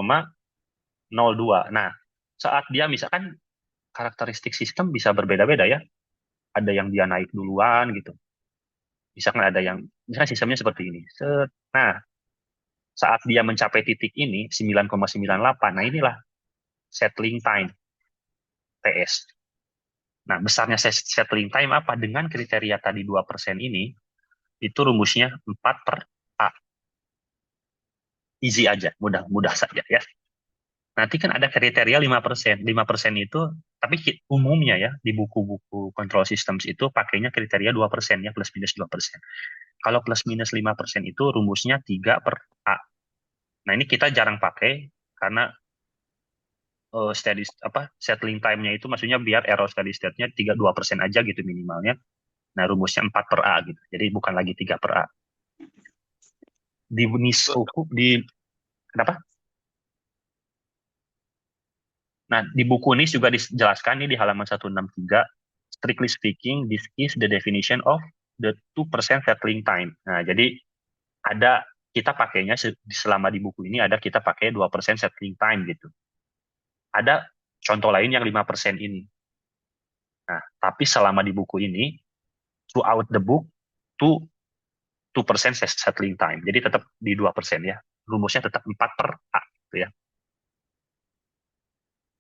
Nah, saat dia misalkan karakteristik sistem bisa berbeda-beda ya. Ada yang dia naik duluan gitu. Misalkan ada yang, misalkan sistemnya seperti ini. Nah, saat dia mencapai titik ini, 9,98, nah inilah settling time, TS. Nah, besarnya settling time apa? Dengan kriteria tadi 2% ini, itu rumusnya 4 per A. Easy aja, mudah-mudah saja ya. Nanti kan ada kriteria 5%. 5% itu, tapi umumnya ya, di buku-buku control systems itu pakainya kriteria 2% ya, plus minus 2%. Kalau plus minus 5% itu rumusnya 3 per A. Nah, ini kita jarang pakai karena steady settling time-nya itu maksudnya biar error steady state-nya 2% aja gitu minimalnya. Nah, rumusnya 4 per A gitu. Jadi bukan lagi 3 per A. Di buku kenapa? Nah, di buku ini juga dijelaskan nih di halaman 163, strictly speaking, this is the definition of the 2% settling time. Nah, jadi ada kita pakainya selama di buku ini ada kita pakai 2% settling time gitu. Ada contoh lain yang 5% ini. Nah, tapi selama di buku ini, throughout the book, 2% settling time. Jadi tetap di 2% ya. Rumusnya tetap 4 per A gitu ya.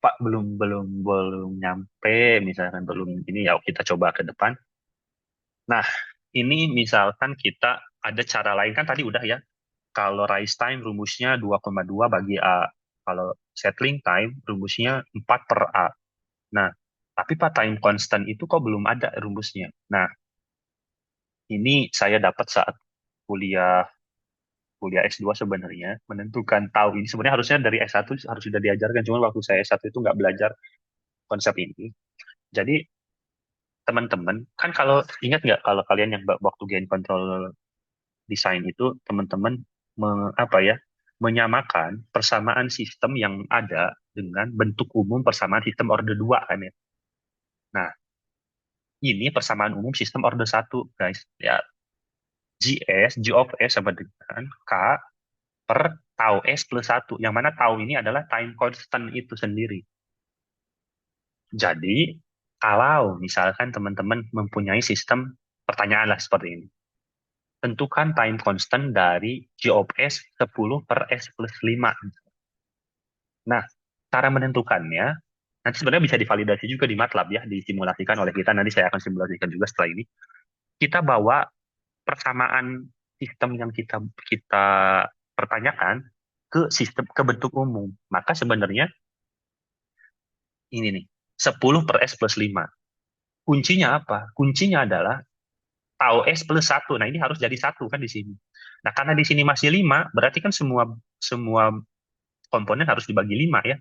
Pak belum nyampe, misalkan belum ini ya kita coba ke depan. Nah, ini misalkan kita ada cara lain kan tadi udah ya. Kalau rise time rumusnya 2,2 bagi A. Kalau settling time rumusnya 4 per A. Nah, tapi Pak time constant itu kok belum ada rumusnya. Nah, ini saya dapat saat kuliah kuliah S2 sebenarnya menentukan tahu ini sebenarnya harusnya dari S1 harus sudah diajarkan, cuma waktu saya S1 itu nggak belajar konsep ini. Jadi teman-teman kan kalau ingat nggak kalau kalian yang waktu gain control design itu teman-teman apa ya menyamakan persamaan sistem yang ada dengan bentuk umum persamaan sistem order 2 kan ya. Nah, ini persamaan umum sistem order 1 guys. Ya, G of S sama dengan K per tau S plus 1. Yang mana tau ini adalah time constant itu sendiri. Jadi, kalau misalkan teman-teman mempunyai sistem pertanyaan lah seperti ini. Tentukan time constant dari G of S 10 per S plus 5. Nah, cara menentukannya, nanti sebenarnya bisa divalidasi juga di MATLAB ya, disimulasikan oleh kita. Nanti saya akan simulasikan juga setelah ini. Kita bawa persamaan sistem yang kita kita pertanyakan ke sistem ke bentuk umum. Maka sebenarnya ini nih, 10 per S plus 5. Kuncinya apa? Kuncinya adalah tau S plus 1. Nah, ini harus jadi 1 kan di sini. Nah, karena di sini masih 5, berarti kan semua semua komponen harus dibagi 5 ya.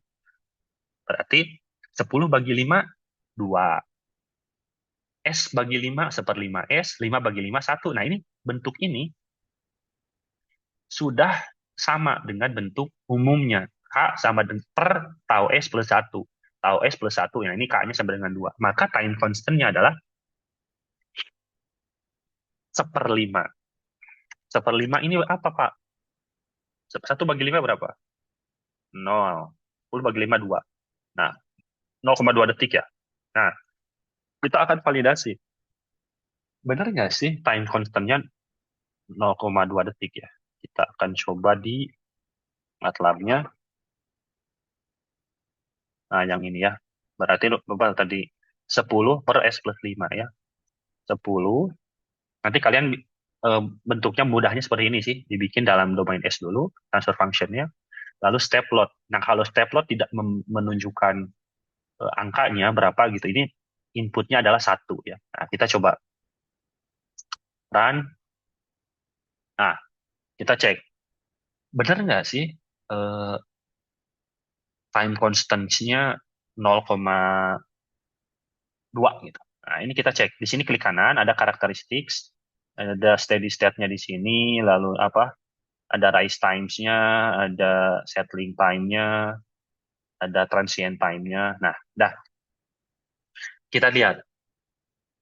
Berarti 10 bagi 5, 2. S bagi 5, 1/5 S, 5 bagi 5, 1. Nah, ini bentuk ini sudah sama dengan bentuk umumnya. K sama dengan per tau S plus 1. Tau S plus 1, ya ini K-nya sama dengan 2. Maka time constant-nya adalah 1/5. 1/5 ini apa, Pak? 1 bagi 5 berapa? 0. 10 bagi 5, 2. Nah, 0,2 detik ya. Nah, kita akan validasi. Benar nggak sih time constant-nya 0,2 detik ya? Kita akan coba di MATLAB-nya. Nah, yang ini ya. Berarti berapa tadi? 10 per S plus 5 ya. 10. Nanti kalian bentuknya mudahnya seperti ini sih. Dibikin dalam domain S dulu, transfer function-nya. Lalu step load. Nah, kalau step load tidak menunjukkan angkanya berapa gitu, ini inputnya adalah 1 ya. Nah, kita coba run. Nah, kita cek. Benar nggak sih eh, time constants-nya 0,2 gitu. Nah, ini kita cek. Di sini klik kanan, ada characteristics, ada steady state-nya di sini, lalu apa? Ada rise times-nya, ada settling time-nya, ada transient time-nya. Nah, dah. Kita lihat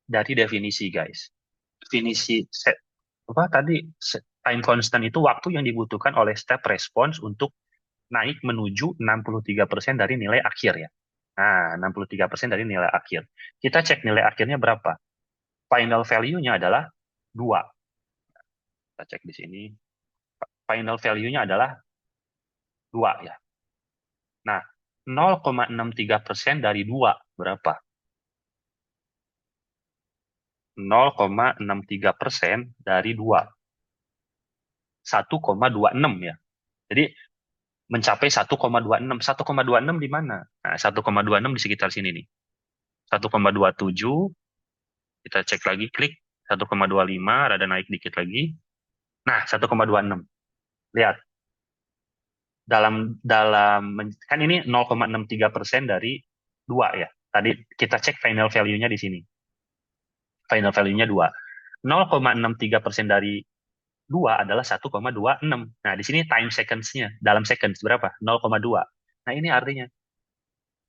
dari definisi, guys. Definisi apa tadi time constant itu waktu yang dibutuhkan oleh step response untuk naik menuju 63% dari nilai akhir ya. Nah, 63% dari nilai akhir. Kita cek nilai akhirnya berapa. Final value-nya adalah 2. Kita cek di sini. Final value-nya adalah 2 ya. Nah, 0,63% dari 2 berapa? 0,63% dari 2. 1,26 ya. Jadi mencapai 1,26. 1,26 di mana? Nah, 1,26 di sekitar sini nih. 1,27, kita cek lagi, klik. 1,25, rada naik dikit lagi. Nah, 1,26. Lihat. Dalam kan ini 0,63% dari 2 ya. Tadi kita cek final value-nya di sini. Final value-nya 2. 0,63% dari 2 adalah 1,26. Nah, di sini time seconds-nya. Dalam seconds berapa? 0,2. Nah, ini artinya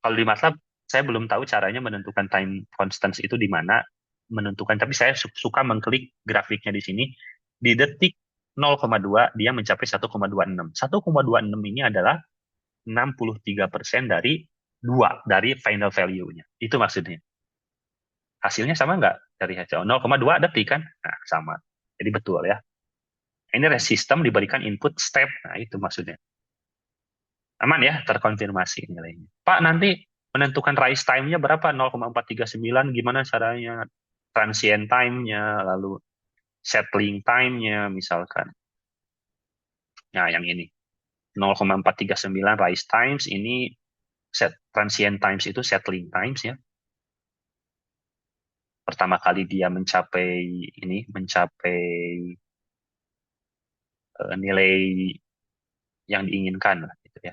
kalau di MATLAB, saya belum tahu caranya menentukan time constants itu di mana menentukan, tapi saya suka mengklik grafiknya di sini. Di detik 0,2 dia mencapai 1,26. 1,26 ini adalah 63% dari 2 dari final value-nya. Itu maksudnya. Hasilnya sama nggak dari hasil 0,2 detik kan? Nah, sama. Jadi betul ya. Ini sistem diberikan input step. Nah, itu maksudnya. Aman ya, terkonfirmasi nilainya. Pak, nanti menentukan rise time-nya berapa? 0,439, gimana caranya? Transient time-nya, lalu settling time-nya misalkan. Nah, yang ini. 0,439 rise times, ini transient times itu settling times ya. Pertama kali dia mencapai nilai yang diinginkan lah gitu ya.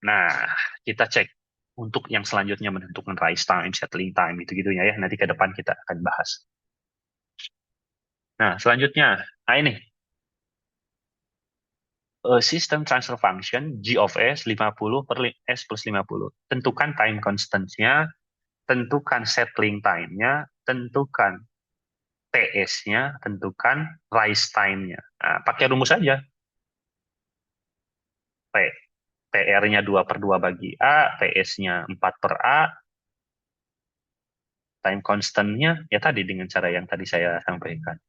Nah, kita cek untuk yang selanjutnya menentukan rise time, settling time, gitu-gitunya ya. Nanti ke depan kita akan bahas. Nah, selanjutnya, nah ini sistem transfer function G of S 50 per S plus 50. Tentukan time constants-nya, tentukan settling time-nya, tentukan TS-nya, tentukan rise time-nya. Nah, pakai rumus saja. T. TR-nya 2/2 bagi A, TS-nya 4/A, time constant-nya ya tadi dengan cara yang tadi saya sampaikan.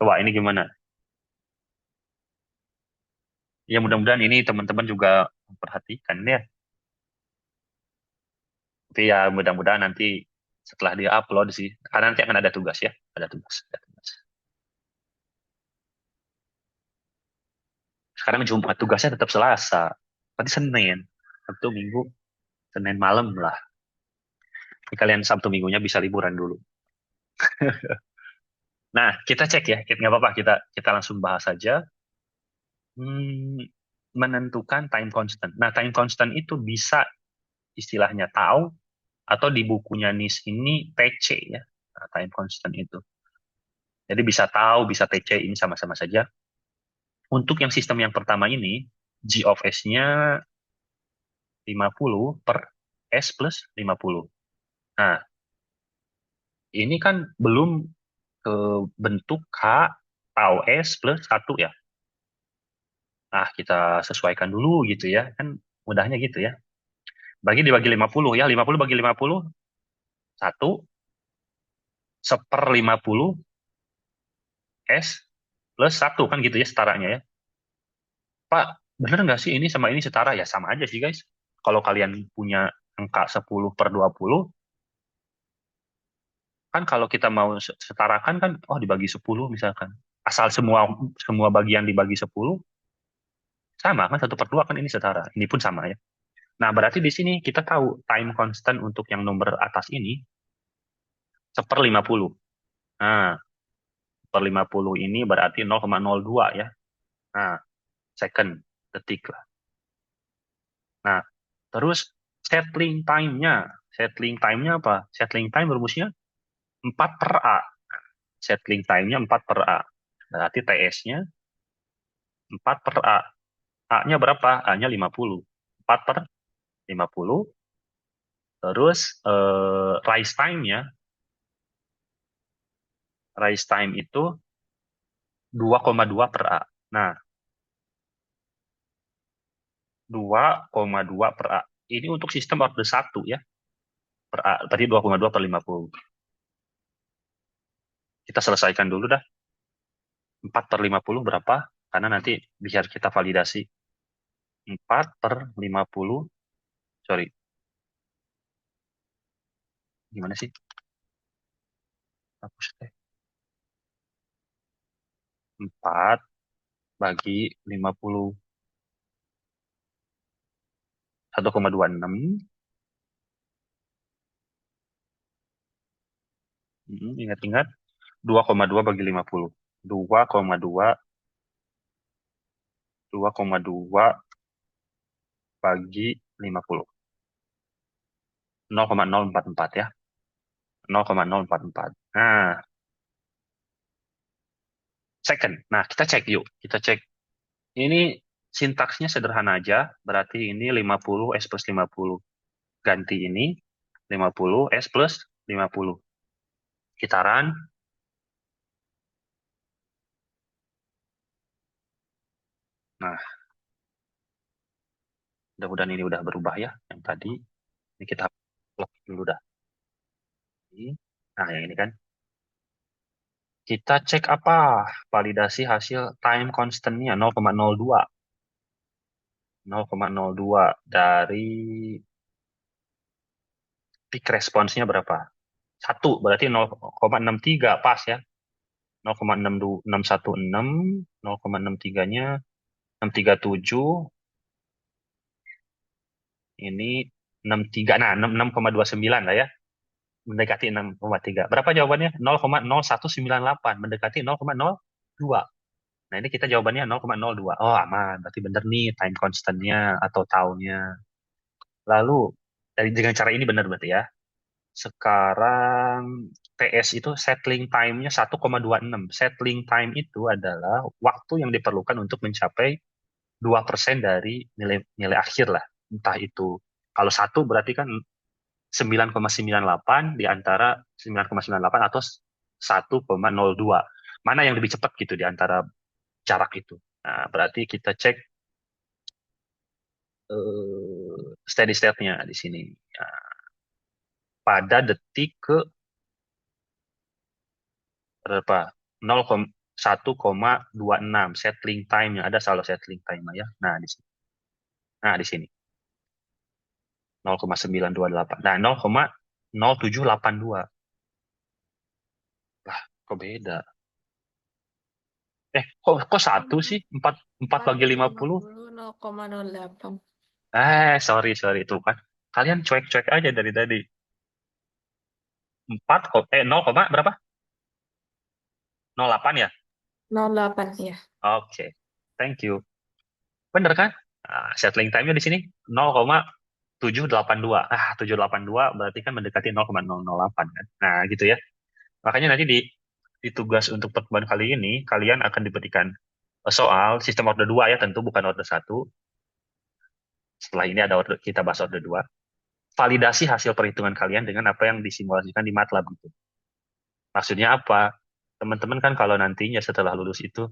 Coba ini gimana? Ya mudah-mudahan ini teman-teman juga memperhatikan ya. Tapi ya mudah-mudahan nanti setelah dia upload sih, karena nanti akan ada tugas ya, ada tugas, ada tugas. Sekarang Jumat tugasnya tetap Selasa, berarti Senin, Sabtu Minggu, Senin malam lah. Jadi kalian Sabtu Minggunya bisa liburan dulu. Nah, kita cek ya, nggak apa-apa, kita langsung bahas saja. Menentukan time constant. Nah, time constant itu bisa istilahnya tahu atau di bukunya NIS ini TC ya, time constant itu. Jadi bisa tahu, bisa TC ini sama-sama saja. Untuk yang sistem yang pertama ini, G of S-nya 50 per S plus 50. Nah, ini kan belum ke bentuk K tau S plus 1 ya. Nah, kita sesuaikan dulu gitu ya. Kan mudahnya gitu ya. Dibagi 50 ya. 50 bagi 50, 1 seper 50 S plus 1 kan gitu ya setaranya ya. Pak, bener nggak sih ini sama ini setara? Ya sama aja sih guys. Kalau kalian punya angka 10 per 20, kan kalau kita mau setarakan kan, oh dibagi 10 misalkan. Asal semua semua bagian dibagi 10, sama kan 1/2 kan ini setara. Ini pun sama ya. Nah, berarti di sini kita tahu time constant untuk yang nomor atas ini seper 50. Nah, per 50 ini berarti 0,02 ya. Nah, second, detik lah. Nah, terus settling time-nya. Settling time-nya apa? Settling time rumusnya 4 per A. Settling time-nya 4 per A. Berarti TS-nya 4 per A. A-nya berapa? A-nya 50. 4 per 50. Terus rise time itu 2,2 per A. Nah, 2,2 per A. Ini untuk sistem order 1 ya. Per A. Berarti 2,2 per 50. Kita selesaikan dulu dah. 4 per 50 berapa? Karena nanti biar kita validasi. 4 per 50. Sorry. Gimana sih? Hapus deh. 4 bagi 50. 1,26. Ingat-ingat. 2,2 bagi 50. 2,2 2,2 bagi 50. 0,044 ya. 0,044. Nah, second. Nah, kita cek yuk. Kita cek. Ini sintaksnya sederhana aja. Berarti ini 50 S plus 50. Ganti ini 50 S plus 50. Kitaran. Nah, mudah-mudahan ini udah berubah ya. Yang tadi. Ini kita plug dulu dah. Nah, yang ini kan. Kita cek apa? Validasi hasil time constant-nya 0,02. 0,02 dari peak response-nya berapa? 1, berarti 0,63 pas ya. 0,616, 0,63-nya 637, ini 63. Nah, 6,29 lah ya. Mendekati 6,3. Berapa jawabannya? 0,0198, mendekati 0,02. Nah, ini kita jawabannya 0,02. Oh, aman. Berarti benar nih time constant-nya atau tahunnya. Lalu, dengan cara ini benar berarti ya. Sekarang TS itu settling time-nya 1,26. Settling time itu adalah waktu yang diperlukan untuk mencapai 2% dari nilai nilai akhir lah. Entah itu kalau 1 berarti kan 9,98 di antara 9,98 atau 1,02. Mana yang lebih cepat gitu di antara jarak itu. Nah, berarti kita cek steady state-nya di sini. Nah, pada detik ke berapa? 1,26 settling time yang ada selalu settling time ya. Nah, di sini. Nah, di sini 0,928. Nah, 0,0782. Lah, kok beda? Kok satu sih? 4 4 bagi 50? 0,08. Sorry itu kan. Kalian cuek-cuek aja dari tadi. 4 0, berapa? 08 ya? 0,8 ya. Oke. Thank you. Bener kan? Nah, settling time-nya di sini 0,782. 782 berarti kan mendekati 0,008 kan. Nah, gitu ya. Makanya nanti di tugas untuk pertemuan kali ini, kalian akan diberikan soal sistem order 2 ya, tentu bukan order 1. Setelah ini ada kita bahas order 2. Validasi hasil perhitungan kalian dengan apa yang disimulasikan di MATLAB gitu. Maksudnya apa? Teman-teman kan kalau nantinya setelah lulus itu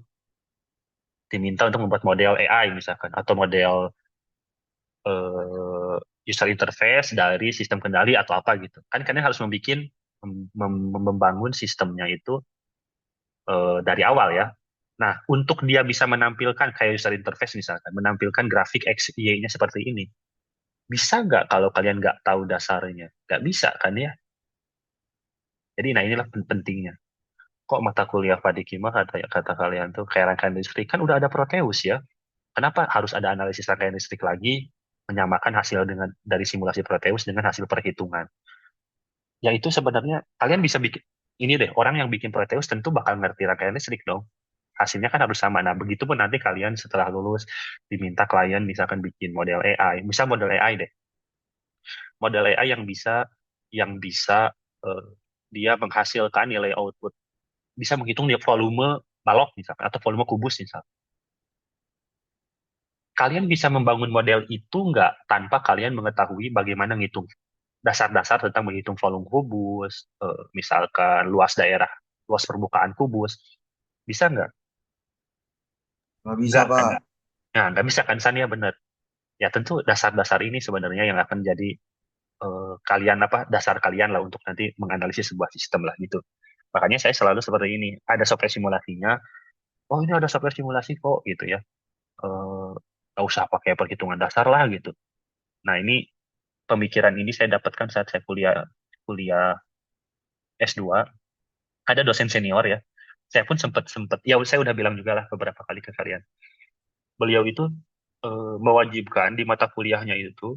diminta untuk membuat model AI misalkan, atau model eh, user interface dari sistem kendali atau apa gitu. Kan kalian harus membangun sistemnya itu dari awal ya. Nah, untuk dia bisa menampilkan kayak user interface misalkan, menampilkan grafik X, Y-nya seperti ini. Bisa nggak kalau kalian nggak tahu dasarnya? Nggak bisa kan ya? Jadi, nah inilah pentingnya. Kok mata kuliah Padikima kata kalian tuh kayak rangkaian listrik kan udah ada Proteus ya? Kenapa harus ada analisis rangkaian listrik lagi menyamakan hasil dengan dari simulasi Proteus dengan hasil perhitungan? Ya itu sebenarnya kalian bisa bikin ini deh, orang yang bikin Proteus tentu bakal ngerti rangkaian listrik dong. Hasilnya kan harus sama. Nah, begitu pun nanti kalian setelah lulus diminta klien misalkan bikin model AI, misal model AI deh. Model AI yang bisa eh, dia menghasilkan nilai output, bisa menghitung dia volume balok misalkan atau volume kubus misalkan. Kalian bisa membangun model itu nggak tanpa kalian mengetahui bagaimana ngitung dasar-dasar tentang menghitung volume kubus, misalkan luas daerah, luas permukaan kubus, bisa nggak? Nggak bisa, Nggak kan? Pak. Nah, nggak bisa kan, San, ya benar. Ya tentu dasar-dasar ini sebenarnya yang akan jadi kalian dasar kalian lah untuk nanti menganalisis sebuah sistem lah gitu. Makanya saya selalu seperti ini, ada software simulasinya. Oh ini ada software simulasi kok gitu ya. Eh, nggak usah pakai perhitungan dasar lah gitu. Nah ini pemikiran ini saya dapatkan saat saya kuliah kuliah S2. Ada dosen senior ya. Saya pun sempat sempat ya saya udah bilang juga lah beberapa kali ke kalian. Beliau itu mewajibkan di mata kuliahnya itu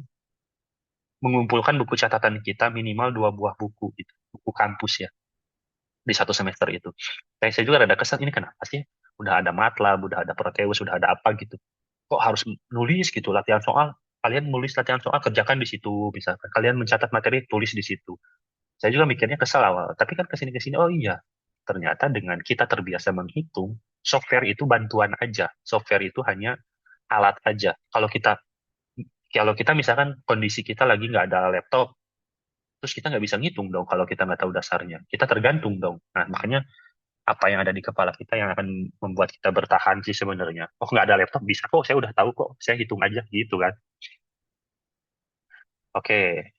mengumpulkan buku catatan kita minimal 2 buah buku gitu, buku kampus ya di satu semester itu. Kayak saya juga rada kesal ini kenapa sih? Udah ada MATLAB, udah ada Proteus, udah ada apa gitu. Kok harus nulis gitu latihan soal? Kalian nulis latihan soal kerjakan di situ, misalkan kalian mencatat materi tulis di situ. Saya juga mikirnya kesal awal, tapi kan kesini kesini oh iya, ternyata dengan kita terbiasa menghitung, software itu bantuan aja. Software itu hanya alat aja. Kalau kita misalkan kondisi kita lagi nggak ada laptop, terus kita nggak bisa ngitung dong kalau kita nggak tahu dasarnya. Kita tergantung dong. Nah, makanya apa yang ada di kepala kita yang akan membuat kita bertahan sih sebenarnya. Oh, nggak ada laptop, bisa kok, saya udah tahu kok, saya hitung aja gitu kan. Oke,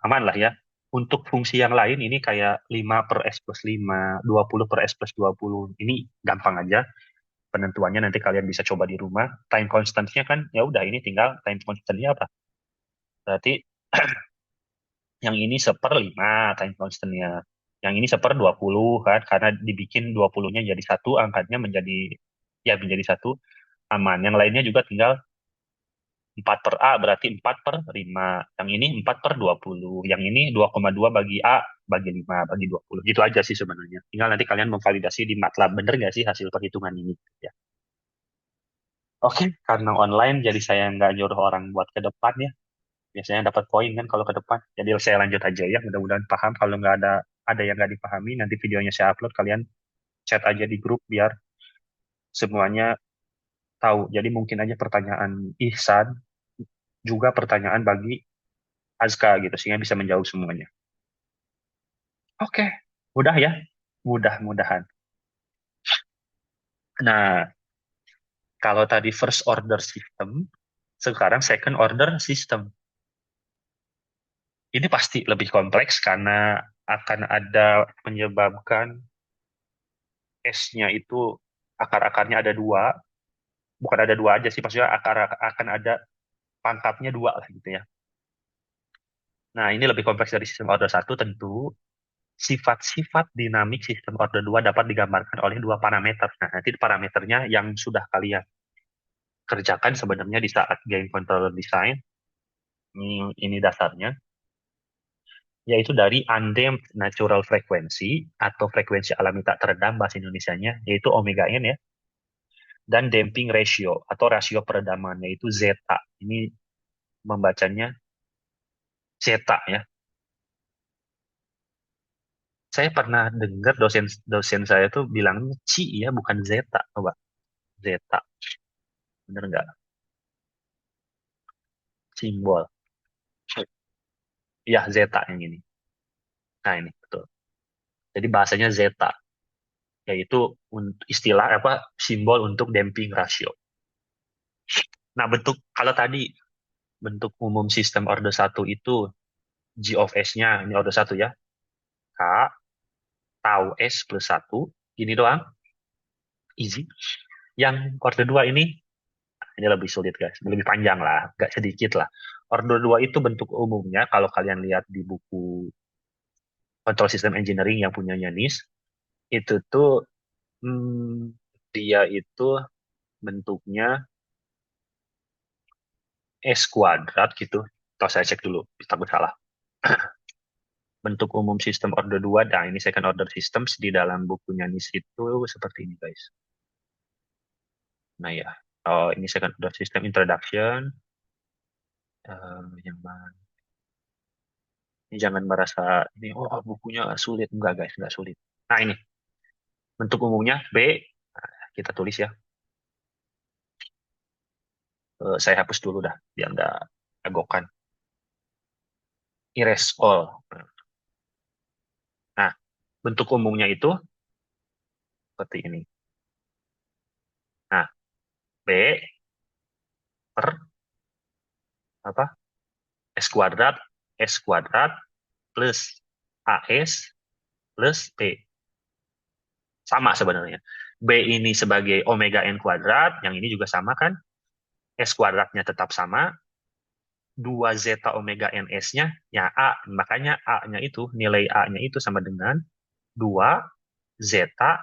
aman lah ya. Untuk fungsi yang lain ini kayak 5 per S plus 5, 20 per S plus 20. Ini gampang aja. Penentuannya nanti kalian bisa coba di rumah. Time constantnya kan, ya udah ini tinggal time constantnya apa. Berarti yang ini 1/5 time constantnya. Yang ini 1/20 kan, karena dibikin 20-nya jadi satu, angkatnya menjadi satu, aman. Yang lainnya juga tinggal 4 per A, berarti 4/5. Yang ini 4/20. Yang ini 2,2 bagi A, bagi 5, bagi 20. Gitu aja sih sebenarnya. Tinggal nanti kalian memvalidasi di MATLAB. Bener nggak sih hasil perhitungan ini? Ya. Oke, karena online jadi saya nggak nyuruh orang buat ke depan ya. Biasanya dapat poin kan kalau ke depan. Jadi saya lanjut aja ya, mudah-mudahan paham. Kalau nggak ada yang nggak dipahami, nanti videonya saya upload, kalian chat aja di grup biar semuanya tahu. Jadi mungkin aja pertanyaan Ihsan juga pertanyaan bagi Azka gitu, sehingga bisa menjawab semuanya. Oke, mudah ya, mudah-mudahan. Nah, kalau tadi first order system, sekarang second order system. Ini pasti lebih kompleks karena akan ada menyebabkan S-nya itu akar-akarnya ada dua, bukan ada dua aja sih, maksudnya akan ada pangkatnya dua lah gitu ya. Nah, ini lebih kompleks dari sistem order satu tentu. Sifat-sifat dinamik sistem order 2 dapat digambarkan oleh dua parameter. Nah, nanti parameternya yang sudah kalian kerjakan sebenarnya di saat game controller design. Ini dasarnya, yaitu dari undamped natural frequency atau frekuensi alami tak teredam bahasa Indonesianya, yaitu omega n ya, dan damping ratio atau rasio peredaman, yaitu zeta. Ini membacanya zeta ya. Saya pernah dengar dosen saya tuh bilangnya Ci ya, bukan Zeta. Coba, Zeta. Bener nggak? Simbol. Iya, Zeta yang ini. Nah, ini, betul. Jadi bahasanya Zeta, yaitu istilah apa simbol untuk damping ratio. Nah, kalau tadi bentuk umum sistem order satu itu G of S-nya, ini order satu ya, K, tau S plus 1, gini doang, easy. Yang order 2 ini lebih sulit guys, lebih panjang lah, agak sedikit lah. Order 2 itu bentuk umumnya, kalau kalian lihat di buku Control System Engineering yang punyanya NIS, itu tuh dia itu bentuknya S kuadrat gitu. Atau saya cek dulu, takut salah. Bentuk umum sistem order 2, nah ini second order systems di dalam bukunya NIS itu seperti ini guys. Nah ya, oh ini second order system introduction. Yang mana? Ini jangan merasa ini oh bukunya sulit, enggak guys, enggak sulit. Nah ini bentuk umumnya B, nah, kita tulis ya. Saya hapus dulu dah, biar enggak agokan. Erase all. Nah, bentuk umumnya itu seperti ini. Nah, B per apa? S kuadrat plus AS plus B. Sama sebenarnya. B ini sebagai omega n kuadrat, yang ini juga sama kan? S kuadratnya tetap sama, 2 zeta omega n S-nya, ya A. Makanya A-nya itu, nilai A-nya itu sama dengan 2 zeta,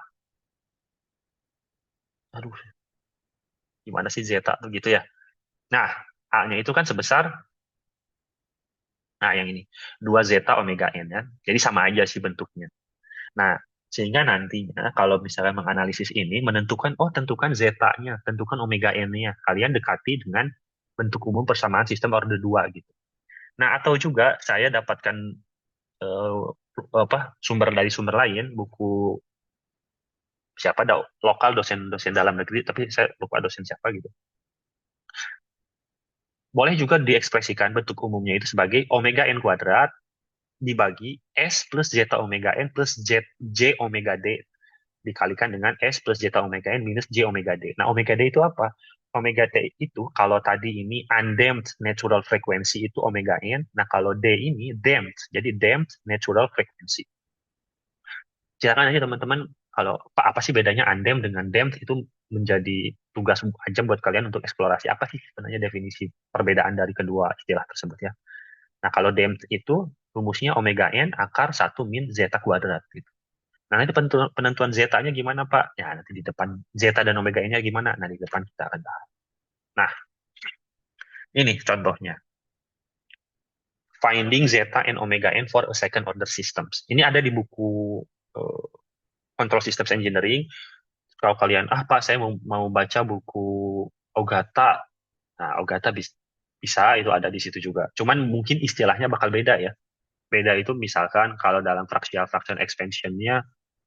aduh, gimana sih zeta tuh gitu ya. Nah, A-nya itu kan sebesar, nah yang ini, 2 zeta omega n ya. Jadi sama aja sih bentuknya. Nah, sehingga nantinya kalau misalnya menganalisis ini, tentukan zeta-nya, tentukan omega n-nya. Kalian dekati dengan bentuk umum persamaan sistem order 2 gitu. Nah, atau juga saya dapatkan eh, sumber dari sumber lain, buku siapa lokal dosen-dosen dalam negeri, tapi saya lupa dosen siapa gitu. Boleh juga diekspresikan bentuk umumnya itu sebagai omega n kuadrat dibagi S plus zeta omega n plus J omega D dikalikan dengan S plus zeta omega n minus J omega D. Nah, omega D itu apa? Omega D itu, kalau tadi ini undamped natural frequency itu omega n, nah kalau D ini damped, jadi damped natural frequency. Silakan aja teman-teman, kalau apa sih bedanya undamped dengan damped, itu menjadi tugas aja buat kalian untuk eksplorasi. Apa sih sebenarnya definisi perbedaan dari kedua istilah tersebut ya. Nah, kalau damped itu rumusnya omega n akar 1 min zeta kuadrat gitu. Nah, nanti penentuan zeta-nya gimana, Pak? Ya, nanti di depan zeta dan omega n-nya gimana? Nah, di depan kita akan bahas. Nah, ini contohnya. Finding zeta and omega n for a second order systems. Ini ada di buku Control Systems Engineering. Kalau kalian, Pak, saya mau baca buku Ogata. Nah, Ogata bisa, itu ada di situ juga. Cuman mungkin istilahnya bakal beda ya. Beda itu misalkan kalau dalam fractional fraction expansion-nya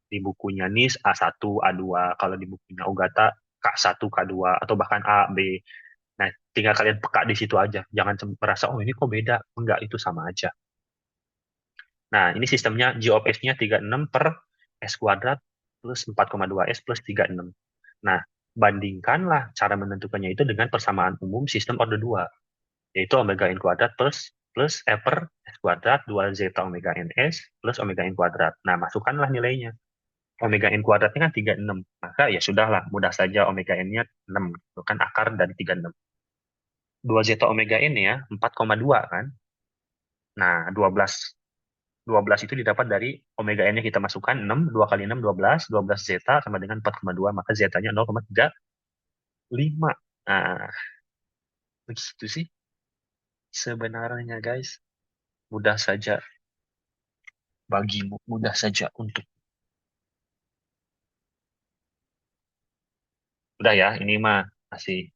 di bukunya NIS A1, A2, kalau di bukunya Ogata K1, K2, atau bahkan A, B. Nah, tinggal kalian peka di situ aja. Jangan merasa, oh ini kok beda. Enggak, itu sama aja. Nah, ini sistemnya G of S-nya 36 per S kuadrat plus 4,2 S plus 36. Nah, bandingkanlah cara menentukannya itu dengan persamaan umum sistem order 2, yaitu omega n kuadrat plus per S kuadrat 2 zeta omega n S plus omega n kuadrat. Nah, masukkanlah nilainya. Omega n kuadratnya kan 36. Maka ya sudahlah, mudah saja omega n-nya 6. Itu kan akar dari 36. 2 zeta omega n ya, 4,2 kan. Nah, 12 itu didapat dari omega n-nya kita masukkan 6, 2 kali 6, 12 zeta sama dengan 4,2, maka zetanya 0,35. Nah, begitu sih sebenarnya guys. Mudah saja bagimu, mudah saja untuk. Udah ya, ini mah masih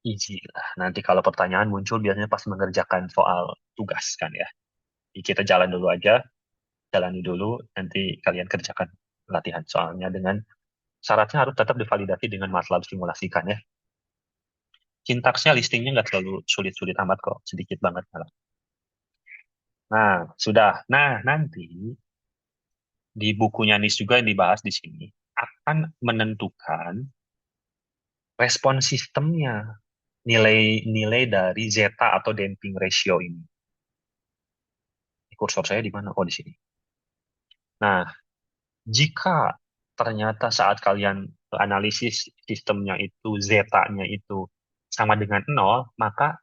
easy lah. Nanti kalau pertanyaan muncul biasanya pas mengerjakan soal tugas kan ya. Jadi kita jalan dulu aja. jalani dulu, nanti kalian kerjakan latihan soalnya dengan syaratnya harus tetap divalidasi dengan MATLAB simulasikan ya. Sintaksnya listingnya nggak terlalu sulit-sulit amat kok, sedikit banget malah. Nah, sudah. Nah, nanti di bukunya NIS juga yang dibahas di sini akan menentukan respon sistemnya, nilai-nilai dari zeta atau damping ratio ini. Kursor saya di mana? Oh, di sini. Nah, jika ternyata saat kalian analisis sistemnya itu zeta-nya itu sama dengan 0, maka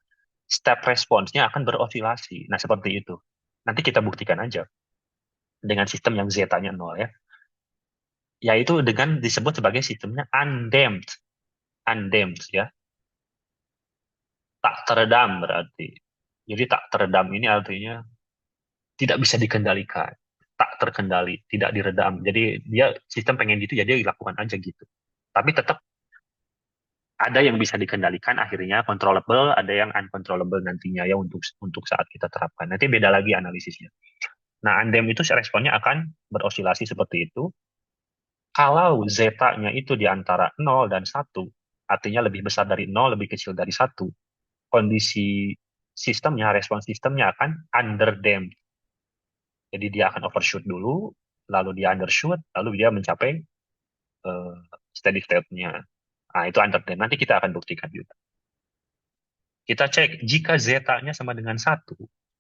step responsnya akan berosilasi. Nah, seperti itu. Nanti kita buktikan aja dengan sistem yang zeta-nya 0 ya. Yaitu dengan disebut sebagai sistemnya undamped. Undamped ya. Tak teredam berarti. Jadi tak teredam ini artinya tidak bisa dikendalikan. Tak terkendali, tidak diredam. Jadi dia sistem pengen gitu ya dia dilakukan aja gitu. Tapi tetap ada yang bisa dikendalikan akhirnya controllable, ada yang uncontrollable nantinya ya untuk saat kita terapkan. Nanti beda lagi analisisnya. Nah, undamped itu responnya akan berosilasi seperti itu. Kalau zeta-nya itu di antara 0 dan 1, artinya lebih besar dari 0, lebih kecil dari 1, kondisi sistemnya, respon sistemnya akan underdamped. Jadi dia akan overshoot dulu, lalu dia undershoot, lalu dia mencapai steady state-nya. Nah, itu underdamped. Nanti kita akan buktikan juga. Kita cek, jika zeta-nya sama dengan 1,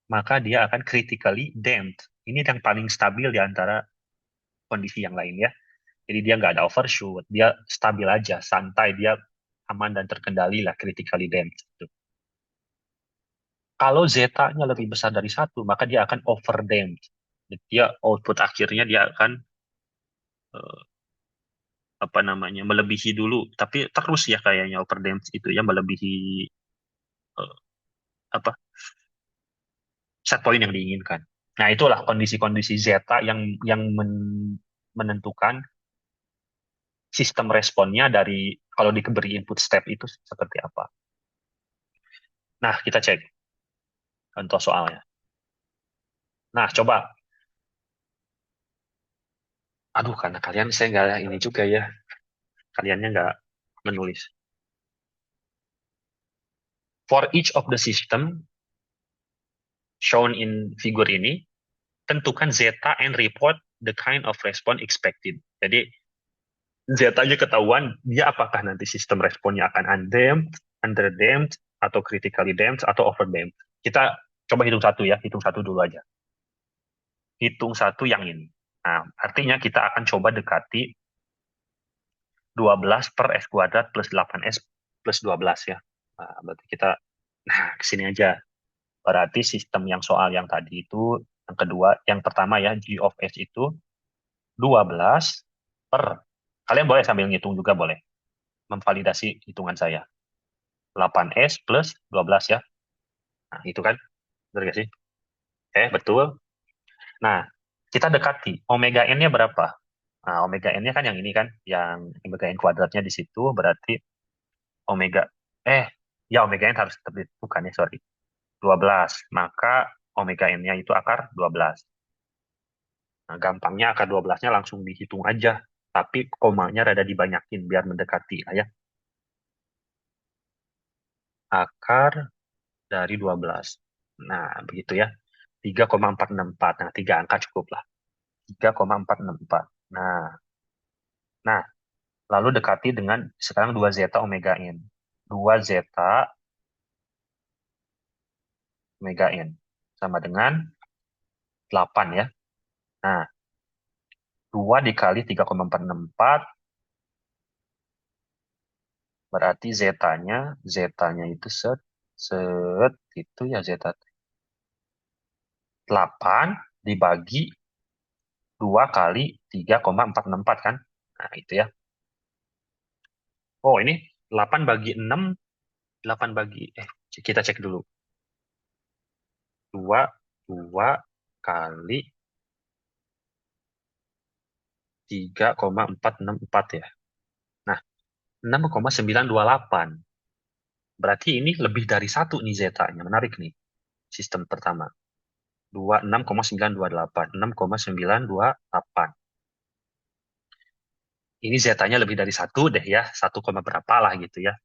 maka dia akan critically damped. Ini yang paling stabil di antara kondisi yang lain ya. Jadi dia nggak ada overshoot, dia stabil aja, santai, dia aman dan terkendali lah, critically damped. Gitu. Kalau zeta-nya lebih besar dari 1, maka dia akan overdamped. Dia output akhirnya dia akan melebihi dulu, tapi terus ya kayaknya overdamped itu ya melebihi eh, apa set point yang diinginkan. Nah, itulah kondisi-kondisi zeta yang menentukan sistem responnya dari kalau diberi input step itu seperti apa. Nah, kita cek contoh soalnya. Nah, coba. Aduh, karena kalian saya nggak ini juga ya. Kaliannya nggak menulis. For each of the system shown in figure ini, tentukan zeta and report the kind of response expected. Jadi, zeta-nya ketahuan, dia apakah nanti sistem responnya akan undamped, underdamped, atau critically damped, atau overdamped. Kita coba hitung satu ya, hitung satu dulu aja. Hitung satu yang ini. Nah, artinya kita akan coba dekati 12 per S kuadrat plus 8S plus 12 ya. Nah, berarti kita, kesini aja. Berarti sistem yang soal yang tadi itu, yang kedua, yang pertama ya, G of S itu 12 per, kalian boleh sambil ngitung juga boleh, memvalidasi hitungan saya. 8S plus 12 ya. Nah, itu kan, benar gak sih? Betul. Nah, kita dekati, omega N-nya berapa? Nah, omega N-nya kan yang ini kan, yang omega N kuadratnya di situ, berarti omega, ya omega N harus tetap bukan ya, sorry. 12, maka omega N-nya itu akar 12. Nah, gampangnya akar 12-nya langsung dihitung aja, tapi komanya rada dibanyakin biar mendekati lah ya. Akar dari 12. Nah, begitu ya. 3,464. Nah, 3 angka cukup lah. 3,464. Nah, lalu dekati dengan sekarang 2 zeta omega N. 2 zeta omega N. Sama dengan 8 ya. Nah, 2 dikali 3,464 berarti zetanya itu set itu ya zeta 8 dibagi 2 kali 3,464 kan. Nah, itu ya. Oh, ini 8 bagi 6, 8 bagi, kita cek dulu. 2 kali 3,464 ya. Nah, 6,928. Berarti ini lebih dari 1 nih zetanya. Menarik nih, sistem pertama. 26,928. 6,928. Ini zeta-nya lebih dari 1 deh ya. 1, berapa lah gitu ya.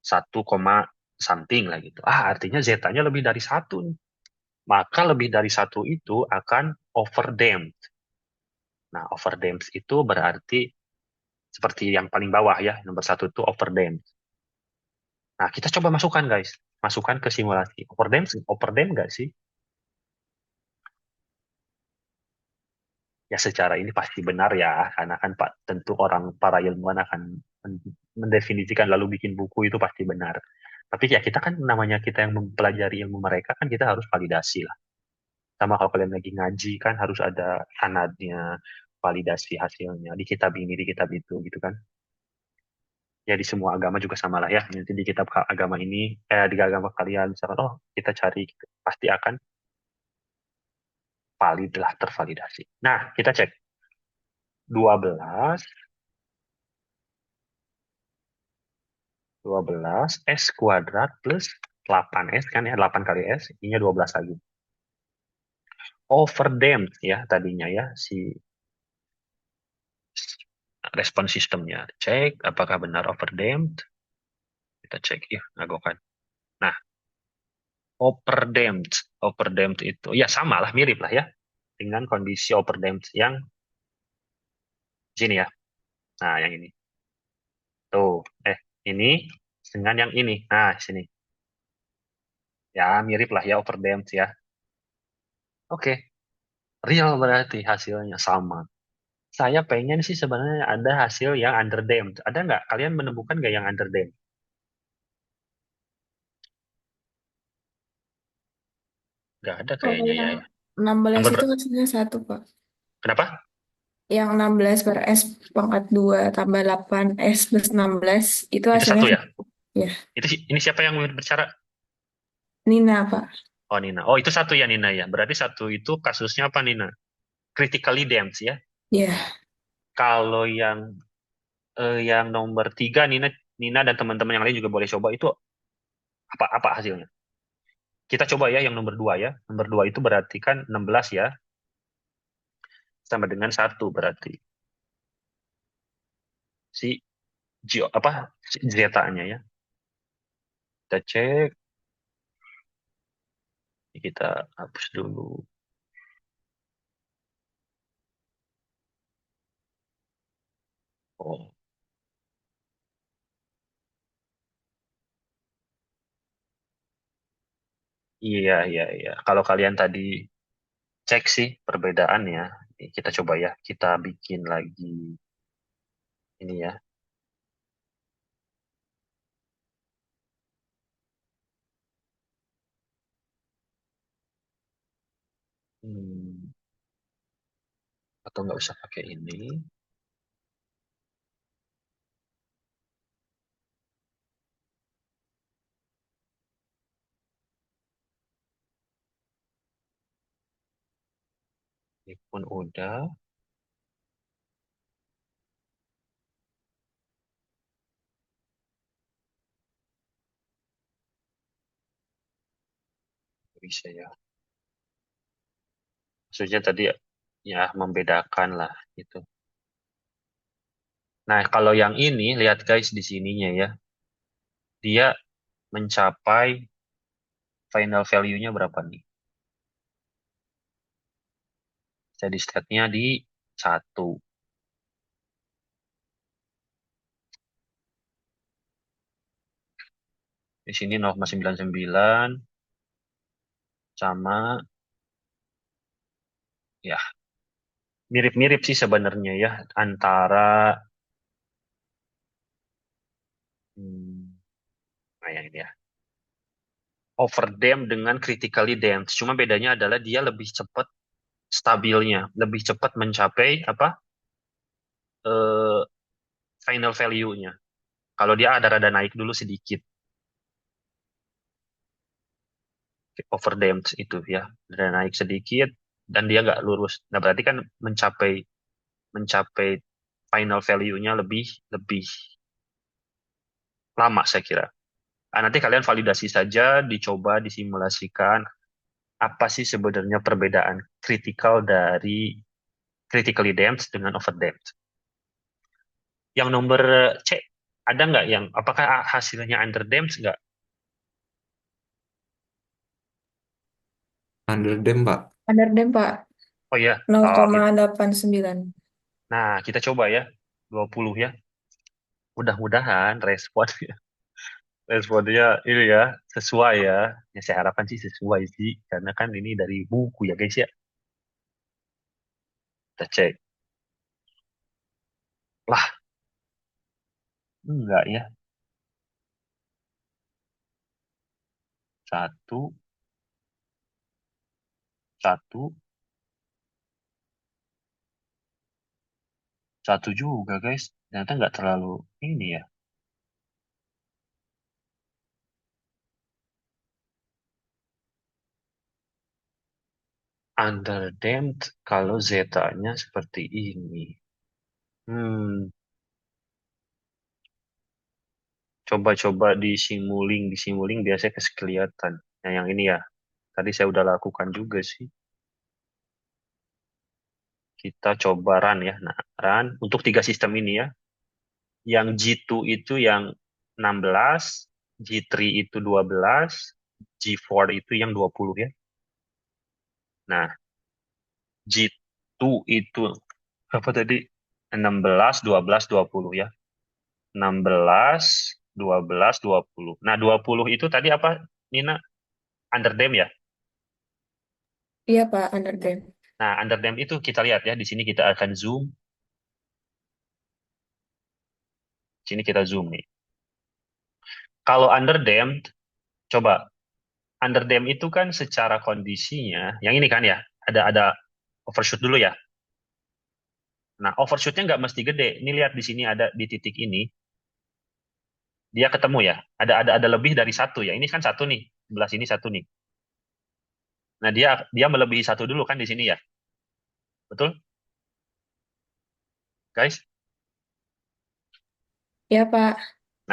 1, something lah gitu. Artinya zeta-nya lebih dari 1 nih. Maka lebih dari 1 itu akan overdamped. Nah, overdamped itu berarti seperti yang paling bawah ya. Nomor 1 itu overdamped. Nah, kita coba masukkan guys. Masukkan ke simulasi. Overdamped nggak sih? Ya secara ini pasti benar ya, karena kan Pak tentu para ilmuwan akan mendefinisikan lalu bikin buku itu pasti benar. Tapi ya kita kan namanya kita yang mempelajari ilmu mereka kan kita harus validasi lah. Sama kalau kalian lagi ngaji kan harus ada sanadnya, validasi hasilnya di kitab ini, di kitab itu gitu kan. Ya di semua agama juga sama lah ya. Nanti di kitab agama ini, di agama kalian misalkan, oh kita cari gitu. Pasti akan valid lah, tervalidasi. Nah, kita cek 12 S kuadrat plus 8S kan ya, 8 kali S, ininya 12 lagi. Overdamped ya tadinya ya, si respon sistemnya. Cek apakah benar overdamped. Kita cek ya, ngagokan. Nah, overdamped itu, ya sama lah, mirip lah ya, dengan kondisi overdamped yang sini ya. Nah, yang ini. Tuh, ini dengan yang ini. Nah, sini. Ya, mirip lah ya overdamped ya. Oke, real berarti hasilnya sama. Saya pengen sih sebenarnya ada hasil yang underdamped. Ada nggak? Kalian menemukan nggak yang underdamped? Nggak ada Kalau kayaknya ya. yang 16 Yang itu hasilnya 1, Pak. Kenapa? Yang 16 per S pangkat 2 tambah 8 S plus 16 itu Itu hasilnya satu ya? 1. Ya, Ini siapa yang berbicara? Nina, Pak. Oh, Nina. Oh, itu satu ya, Nina ya. Berarti satu itu kasusnya apa, Nina? Critically damaged ya. Ya, Kalau yang nomor 3, Nina dan teman-teman yang lain juga boleh coba itu apa hasilnya? Kita coba ya yang nomor 2 ya. Nomor 2 itu berarti kan 16 ya. Sama dengan 1 berarti. Si si zeta-nya ya. Kita cek. Kita hapus dulu. Oh, iya, iya, iya. Kalau kalian tadi cek sih perbedaannya. Kita coba ya. Kita bikin lagi ini ya. Hmm, atau nggak usah pakai ini. Ini pun udah. Bisa ya. Maksudnya tadi ya membedakan lah gitu. Nah, kalau yang ini lihat guys di sininya ya. Dia mencapai final value-nya berapa nih? Jadi state-nya di 1. Di sini 0,99 sama ya mirip-mirip sih sebenarnya ya antara nah yang ini ya. Overdamp dengan critically damped. Cuma bedanya adalah dia lebih cepat stabilnya, lebih cepat mencapai eh, final value-nya. Kalau dia ada rada naik dulu sedikit, overdamped itu ya, rada naik sedikit dan dia nggak lurus. Nah berarti kan mencapai mencapai final value-nya lebih lebih lama saya kira. Nanti kalian validasi saja, dicoba, disimulasikan. apa sih sebenarnya perbedaan critical dari critically damped dengan overdamped? Yang nomor C, ada nggak yang, apakah hasilnya underdamped nggak? Underdam, Pak. Underdam, Pak. Oh ya, 0,89. nah kita coba ya, 20 ya. Mudah-mudahan responnya ini ya, sesuai ya. Ya saya harapkan sih sesuai sih, karena kan ini dari buku ya guys ya. Kita cek. Lah, enggak ya. Satu, satu, satu juga guys. Ternyata nggak terlalu ini ya. Underdamped kalau zeta-nya seperti ini. Hmm, coba-coba di simuling biasanya kelihatan. Nah, yang ini ya. Tadi saya udah lakukan juga sih. Kita coba run ya. Nah, run untuk tiga sistem ini ya. Yang G2 itu yang 16, G3 itu 12, G4 itu yang 20 ya. Nah, G2 itu apa tadi? 16, 12, 20 ya. 16, 12, 20. Nah, 20 itu tadi apa, Nina? Underdam ya? Iya, Pak, underdam. Nah, underdam itu kita lihat ya. Di sini kita akan zoom. Di sini kita zoom nih. Kalau underdamped, coba. Underdam itu kan secara kondisinya, yang ini kan ya, ada overshoot dulu ya. Nah, overshootnya nggak mesti gede. Ini lihat di sini ada di titik ini, dia ketemu ya. Ada lebih dari satu ya. Ini kan satu nih, sebelah sini satu nih. Nah, dia melebihi satu dulu kan di sini ya. Betul, guys? Iya, Pak.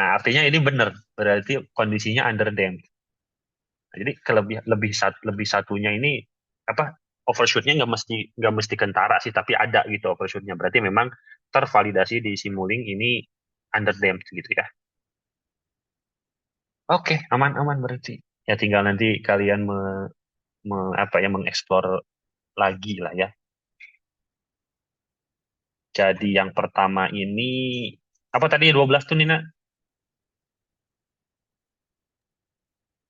Nah, artinya ini benar. Berarti kondisinya underdamped. Nah, jadi lebih satunya ini apa? Overshootnya nggak mesti kentara sih, tapi ada gitu overshootnya. Berarti memang tervalidasi di Simulink ini underdamped gitu ya. Oke, aman-aman berarti. Ya tinggal nanti kalian apa ya, mengeksplor lagi lah ya. Jadi yang pertama ini apa tadi 12 tuh Nina?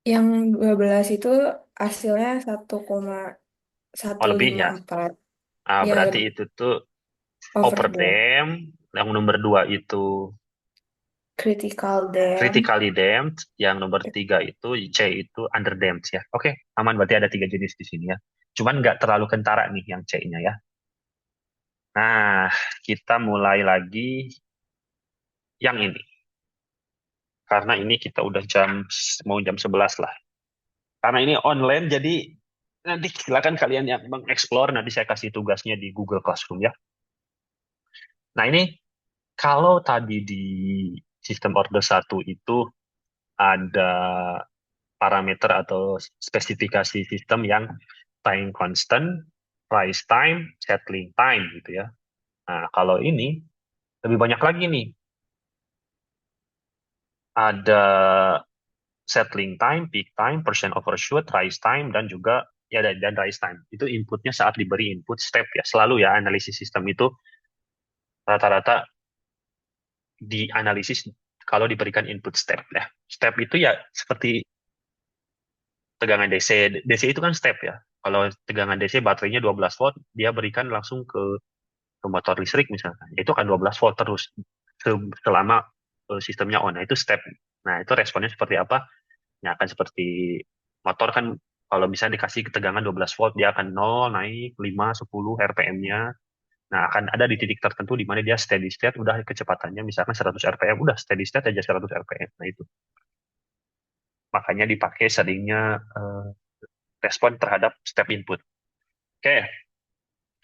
Yang 12 itu hasilnya Oh lebih ya. 1,154. Ah, Ya, berarti itu tuh overdam. overdam. Yang nomor 2 itu Critical dam. critically damped. Yang nomor 3 itu C itu underdamped ya. Oke, aman berarti ada tiga jenis di sini ya. Cuman nggak terlalu kentara nih yang C-nya ya. Nah, kita mulai lagi yang ini. Karena ini kita udah mau jam 11 lah. Karena ini online, jadi nanti silakan kalian yang mengeksplor, nanti saya kasih tugasnya di Google Classroom ya. Nah ini, kalau tadi di sistem order satu itu ada parameter atau spesifikasi sistem yang time constant, rise time, settling time gitu ya. Nah kalau ini, lebih banyak lagi nih. Ada settling time, peak time, percent overshoot, rise time, dan juga ya dan rise time. Itu inputnya saat diberi input step ya. Selalu ya analisis sistem itu rata-rata dianalisis kalau diberikan input step ya. Step itu ya seperti tegangan DC. DC itu kan step ya. Kalau tegangan DC baterainya 12 volt, dia berikan langsung ke motor listrik misalkan. Itu kan 12 volt terus selama sistemnya on. Nah, itu step. Nah, itu responnya seperti apa? Ya akan seperti motor kan, kalau misalnya dikasih ketegangan 12 volt, dia akan 0, naik 5, 10 RPM-nya. Nah, akan ada di titik tertentu di mana dia steady state, udah kecepatannya misalkan 100 RPM, udah steady state aja 100 RPM. Nah, itu. Makanya dipakai seringnya respon terhadap step input. Oke,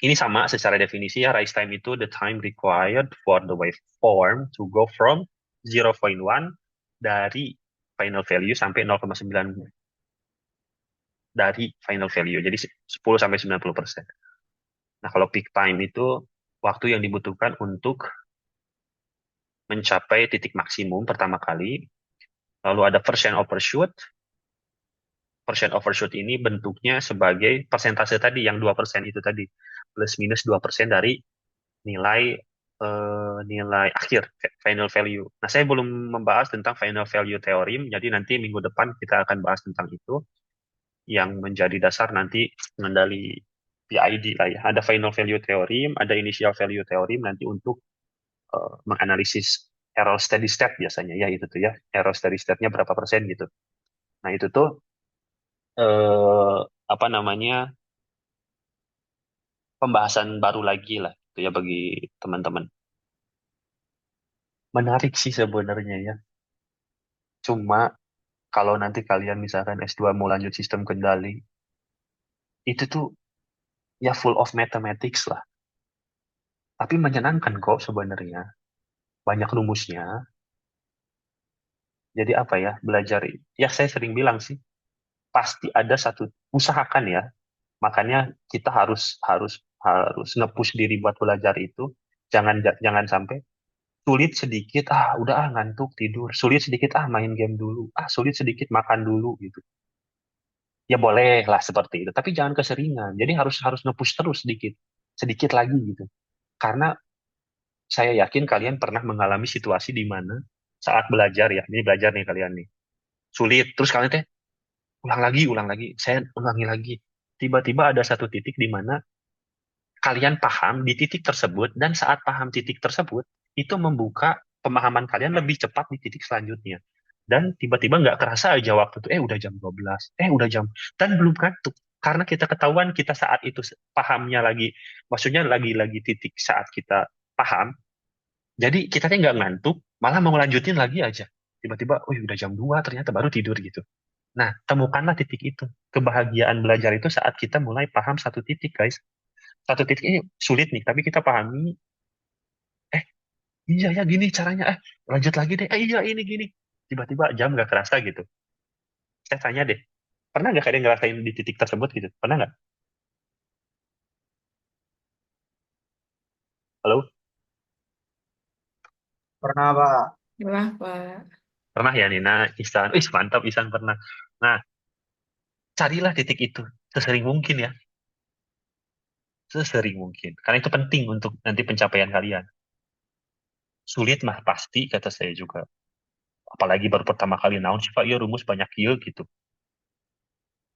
ini sama secara definisi ya, rise time itu the time required for the waveform to go from 0.1 dari final value sampai 0,9 dari final value. Jadi 10 sampai 90%. Nah, kalau peak time itu waktu yang dibutuhkan untuk mencapai titik maksimum pertama kali. Lalu ada percent overshoot. Percent overshoot ini bentuknya sebagai persentase tadi yang 2% itu tadi. Plus minus 2% dari nilai nilai akhir final value. Nah, saya belum membahas tentang final value theorem, jadi nanti minggu depan kita akan bahas tentang itu yang menjadi dasar nanti mengendali PID lah ya. Ada final value theorem, ada initial value theorem nanti untuk menganalisis error steady state biasanya ya itu tuh ya. Error steady state-nya berapa persen gitu. Nah, itu tuh apa namanya? Pembahasan baru lagi lah gitu ya bagi teman-teman. Menarik sih sebenarnya ya. Cuma kalau nanti kalian misalkan S2 mau lanjut sistem kendali, itu tuh ya full of mathematics lah. Tapi menyenangkan kok sebenarnya. Banyak rumusnya. Jadi apa ya, belajar. Ya saya sering bilang sih, pasti ada satu, usahakan ya. Makanya kita harus harus harus nge-push diri buat belajar itu. Jangan sampai sulit sedikit, udah ngantuk tidur. Sulit sedikit, main game dulu. Sulit sedikit makan dulu gitu. Ya boleh lah seperti itu, tapi jangan keseringan. Jadi harus harus nge-push terus sedikit, sedikit lagi gitu. Karena saya yakin kalian pernah mengalami situasi di mana saat belajar ya, ini belajar nih kalian nih, sulit, terus kalian teh ulang lagi, saya ulangi lagi. Tiba-tiba ada satu titik di mana kalian paham di titik tersebut, dan saat paham titik tersebut, itu membuka pemahaman kalian lebih cepat di titik selanjutnya. Dan tiba-tiba nggak kerasa aja waktu itu, udah jam 12, udah jam, dan belum ngantuk. Karena kita ketahuan kita saat itu pahamnya lagi, maksudnya lagi-lagi titik saat kita paham, jadi kita nggak ngantuk, malah mau lanjutin lagi aja. Tiba-tiba, udah jam 2 ternyata baru tidur gitu. Nah, temukanlah titik itu. Kebahagiaan belajar itu saat kita mulai paham satu titik, guys. Satu titik ini sulit nih, tapi kita pahami, eh iya ya gini caranya, lanjut lagi deh, iya ini gini. Tiba-tiba jam nggak kerasa gitu. Saya tanya deh, pernah nggak kalian ngerasain di titik tersebut gitu? Pernah nggak? Halo? Pernah, Pak. Wah, Pak. Pernah ya Nina, Ihsan? Mantap Ihsan pernah. Nah, carilah titik itu sesering mungkin ya. Sesering mungkin. Karena itu penting untuk nanti pencapaian kalian. Sulit mah pasti, kata saya juga. Apalagi baru pertama kali naon sih Pak, ya rumus banyak ya gitu.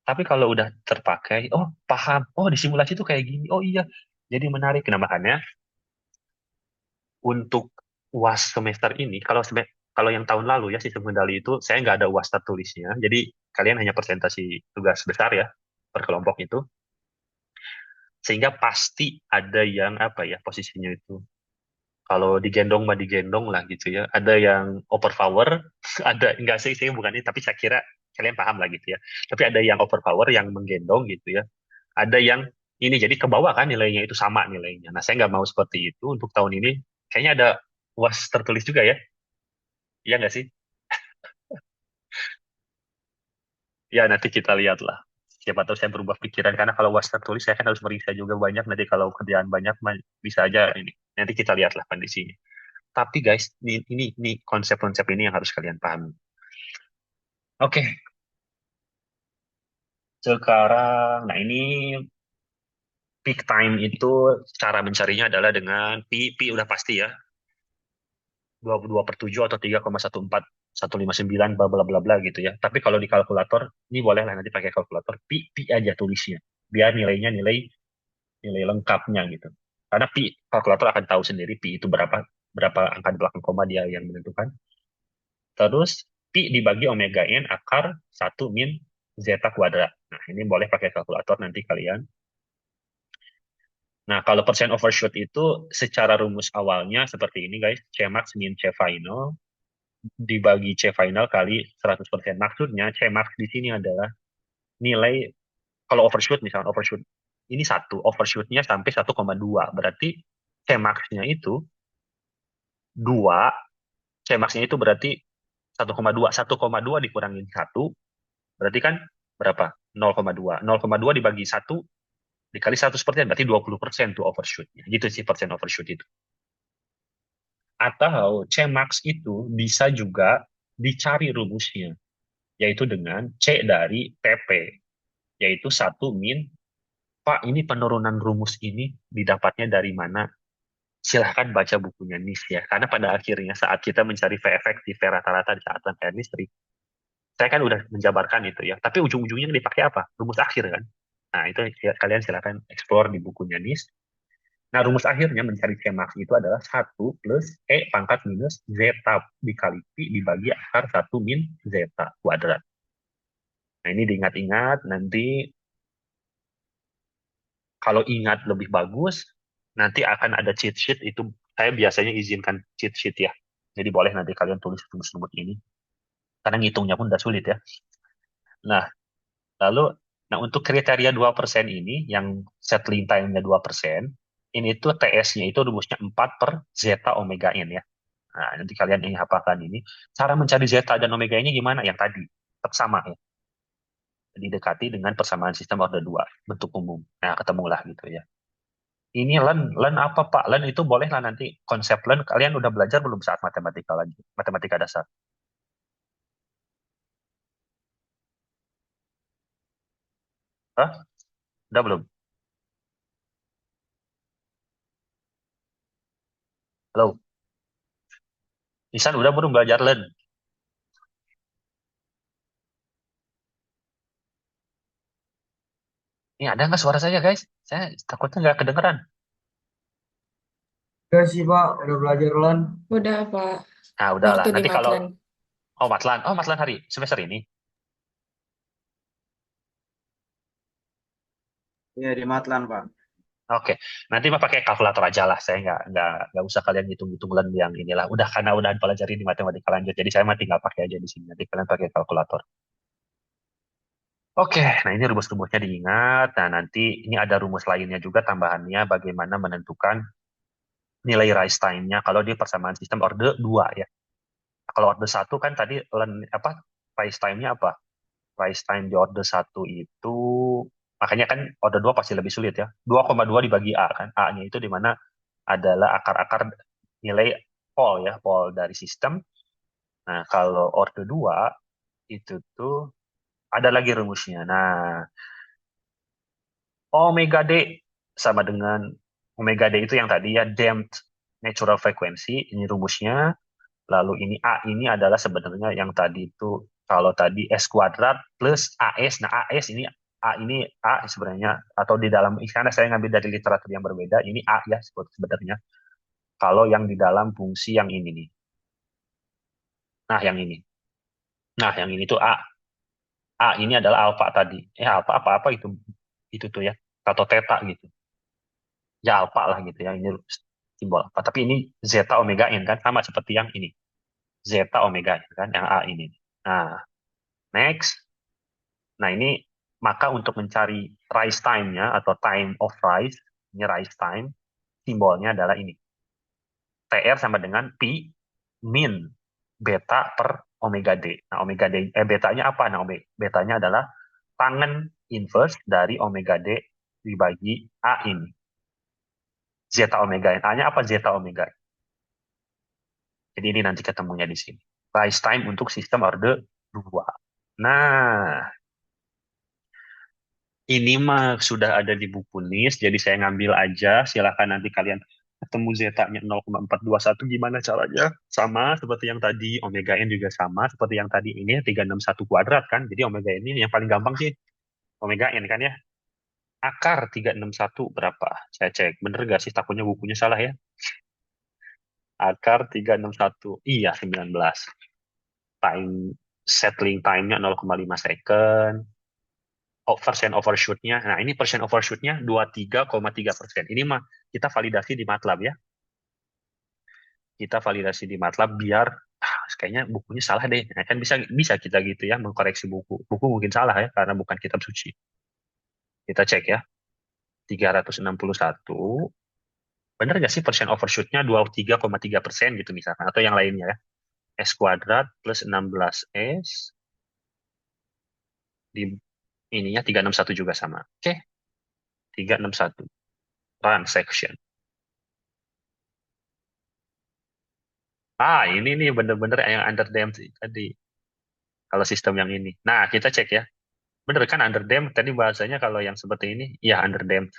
Tapi kalau udah terpakai, paham, di simulasi itu kayak gini, iya, jadi menarik. Nah makanya untuk UAS semester ini, kalau yang tahun lalu ya sistem kendali itu saya nggak ada UAS tertulisnya, jadi kalian hanya presentasi tugas besar ya per kelompok itu, sehingga pasti ada yang apa ya posisinya itu. Kalau digendong mah digendong lah gitu ya. Ada yang overpower, ada enggak sih, saya bukan ini, tapi saya kira kalian paham lah gitu ya. Tapi ada yang overpower yang menggendong gitu ya. Ada yang ini jadi ke bawah kan nilainya itu sama nilainya. Nah, saya nggak mau seperti itu untuk tahun ini. Kayaknya ada UAS tertulis juga ya. Iya nggak sih? Ya, nanti kita lihat lah. Siapa tahu saya berubah pikiran. Karena kalau UAS tertulis, saya kan harus meriksa juga banyak. Nanti kalau kerjaan banyak, bisa aja ini. Nanti kita lihatlah kondisinya. Tapi guys, ini konsep-konsep ini yang harus kalian pahami. Oke, sekarang, nah ini peak time itu cara mencarinya adalah dengan Pi udah pasti ya. 22/7 atau 3,14159 bla bla bla bla gitu ya. Tapi kalau di kalkulator, ini boleh lah nanti pakai kalkulator, pi aja tulisnya. Biar nilainya nilai lengkapnya gitu. Karena kalkulator akan tahu sendiri pi itu berapa angka di belakang koma dia yang menentukan. Terus pi dibagi omega n akar 1 min zeta kuadrat. Nah, ini boleh pakai kalkulator nanti kalian. Nah, kalau persen overshoot itu secara rumus awalnya seperti ini guys, C max min C final dibagi C final kali 100%. Maksudnya C max di sini adalah nilai, kalau overshoot misalnya overshoot ini overshootnya sampai 1,2. Berarti C max-nya itu 2, C max-nya itu berarti 1,2. 1,2 dikurangin 1, berarti kan berapa? 0,2. 0,2 dibagi 1 dikali 100% berarti 20% tuh overshoot-nya. Gitu sih persen overshoot itu. Atau Cmax itu bisa juga dicari rumusnya, yaitu dengan C dari TP, yaitu 1 min, Pak, ini penurunan rumus ini didapatnya dari mana? Silahkan baca bukunya NIST ya. Karena pada akhirnya saat kita mencari V efektif, V rata-rata di saat chemistry, saya kan udah menjabarkan itu ya. Tapi ujung-ujungnya yang dipakai apa? Rumus akhir kan? Nah, itu kalian silahkan explore di bukunya NIST. Nah, rumus akhirnya mencari Cmax itu adalah 1 plus E pangkat minus zeta dikali Pi dibagi akar 1 min zeta kuadrat. Nah, ini diingat-ingat, nanti kalau ingat lebih bagus, nanti akan ada cheat sheet, itu saya biasanya izinkan cheat sheet ya. Jadi boleh nanti kalian tulis rumus-rumus ini, karena ngitungnya pun udah sulit ya. Nah, lalu untuk kriteria 2% ini, yang settling time-nya 2%, ini tuh TS-nya itu rumusnya 4 per zeta omega n ya. Nah, nanti kalian ingin hafalkan ini. Cara mencari zeta dan omega ini gimana? Yang tadi, tetap sama ya. Didekati dengan persamaan sistem order 2, bentuk umum. Nah, ketemulah gitu ya. Ini len apa Pak? Len itu boleh lah nanti. Konsep len, kalian udah belajar belum saat matematika lagi? Matematika dasar. Hah? Udah belum? Halo? Nisan udah belum belajar len? Ini ada nggak suara saya guys? Saya takutnya nggak kedengeran. Enggak sih Pak, udah belajar LAN. Udah, Pak. Nah, udahlah. Waktu di Nanti kalau Matlan. Matlan hari semester ini. Iya di Matlan Pak. Oke, nanti mah pakai kalkulator aja lah. Saya nggak usah kalian hitung-hitung len yang inilah. Udah karena udah pelajari di matematika lanjut. Jadi saya mah tinggal pakai aja di sini. Nanti kalian pakai kalkulator. Oke, nah ini rumus-rumusnya diingat. Nah nanti ini ada rumus lainnya juga tambahannya bagaimana menentukan nilai rise time-nya kalau di persamaan sistem order 2 ya. Kalau order 1 kan tadi rise time-nya apa? Rise time di order 1 itu makanya kan order 2 pasti lebih sulit ya. 2,2 dibagi A kan. A-nya itu di mana adalah akar-akar nilai pol ya, pol dari sistem. Nah, kalau order 2 itu tuh ada lagi rumusnya. Nah, omega D sama dengan omega D itu yang tadi ya, damped natural frequency, ini rumusnya. Lalu ini A ini adalah sebenarnya yang tadi itu, kalau tadi S kuadrat plus AS. Nah, AS ini A sebenarnya, atau di dalam, karena saya ngambil dari literatur yang berbeda, ini A ya sebenarnya. Kalau yang di dalam fungsi yang ini nih. Nah, yang ini. Nah, yang ini tuh A. A ini adalah alfa tadi. Alfa apa-apa itu tuh ya. Atau theta gitu. Ya alfa lah gitu ya. Ini simbol apa. Tapi ini zeta omega n kan. Sama seperti yang ini. Zeta omega n kan. Yang A ini. Nah, next. Nah, ini maka untuk mencari rise time-nya atau time of rise, ini rise time, simbolnya adalah ini. TR sama dengan Pi min beta per omega D. Nah, omega D, betanya apa? Nah, betanya adalah tangen inverse dari omega D dibagi A ini. Zeta omega N. A-nya apa? Zeta omega N. Jadi ini nanti ketemunya di sini. Rise time untuk sistem order 2. Nah, ini mah sudah ada di buku NIST, jadi saya ngambil aja. Silahkan nanti kalian ketemu zetanya 0,421 gimana caranya? Sama seperti yang tadi, omega n juga sama seperti yang tadi ini 361 kuadrat kan. Jadi omega n ini yang paling gampang sih omega n kan ya. Akar 361 berapa? Saya cek. Bener gak sih? Takutnya bukunya salah ya. Akar 361. Iya, 19. Time settling time-nya 0,5 second. Persen overshoot-nya. Nah, ini persen overshoot-nya 23,3%. Ini mah kita validasi di MATLAB ya. Kita validasi di MATLAB biar kayaknya bukunya salah deh. Nah, kan bisa kita gitu ya mengkoreksi buku. Buku mungkin salah ya karena bukan kitab suci. Kita cek ya. 361. Benar nggak sih persen overshoot-nya 23,3% gitu misalkan. Atau yang lainnya ya. S kuadrat plus 16S Ininya 361 juga sama. Oke, 361. Run section. Ini nih bener-bener yang under damped tadi. Kalau sistem yang ini. Nah, kita cek ya. Bener kan under damped? Tadi bahasanya kalau yang seperti ini, ya under damped.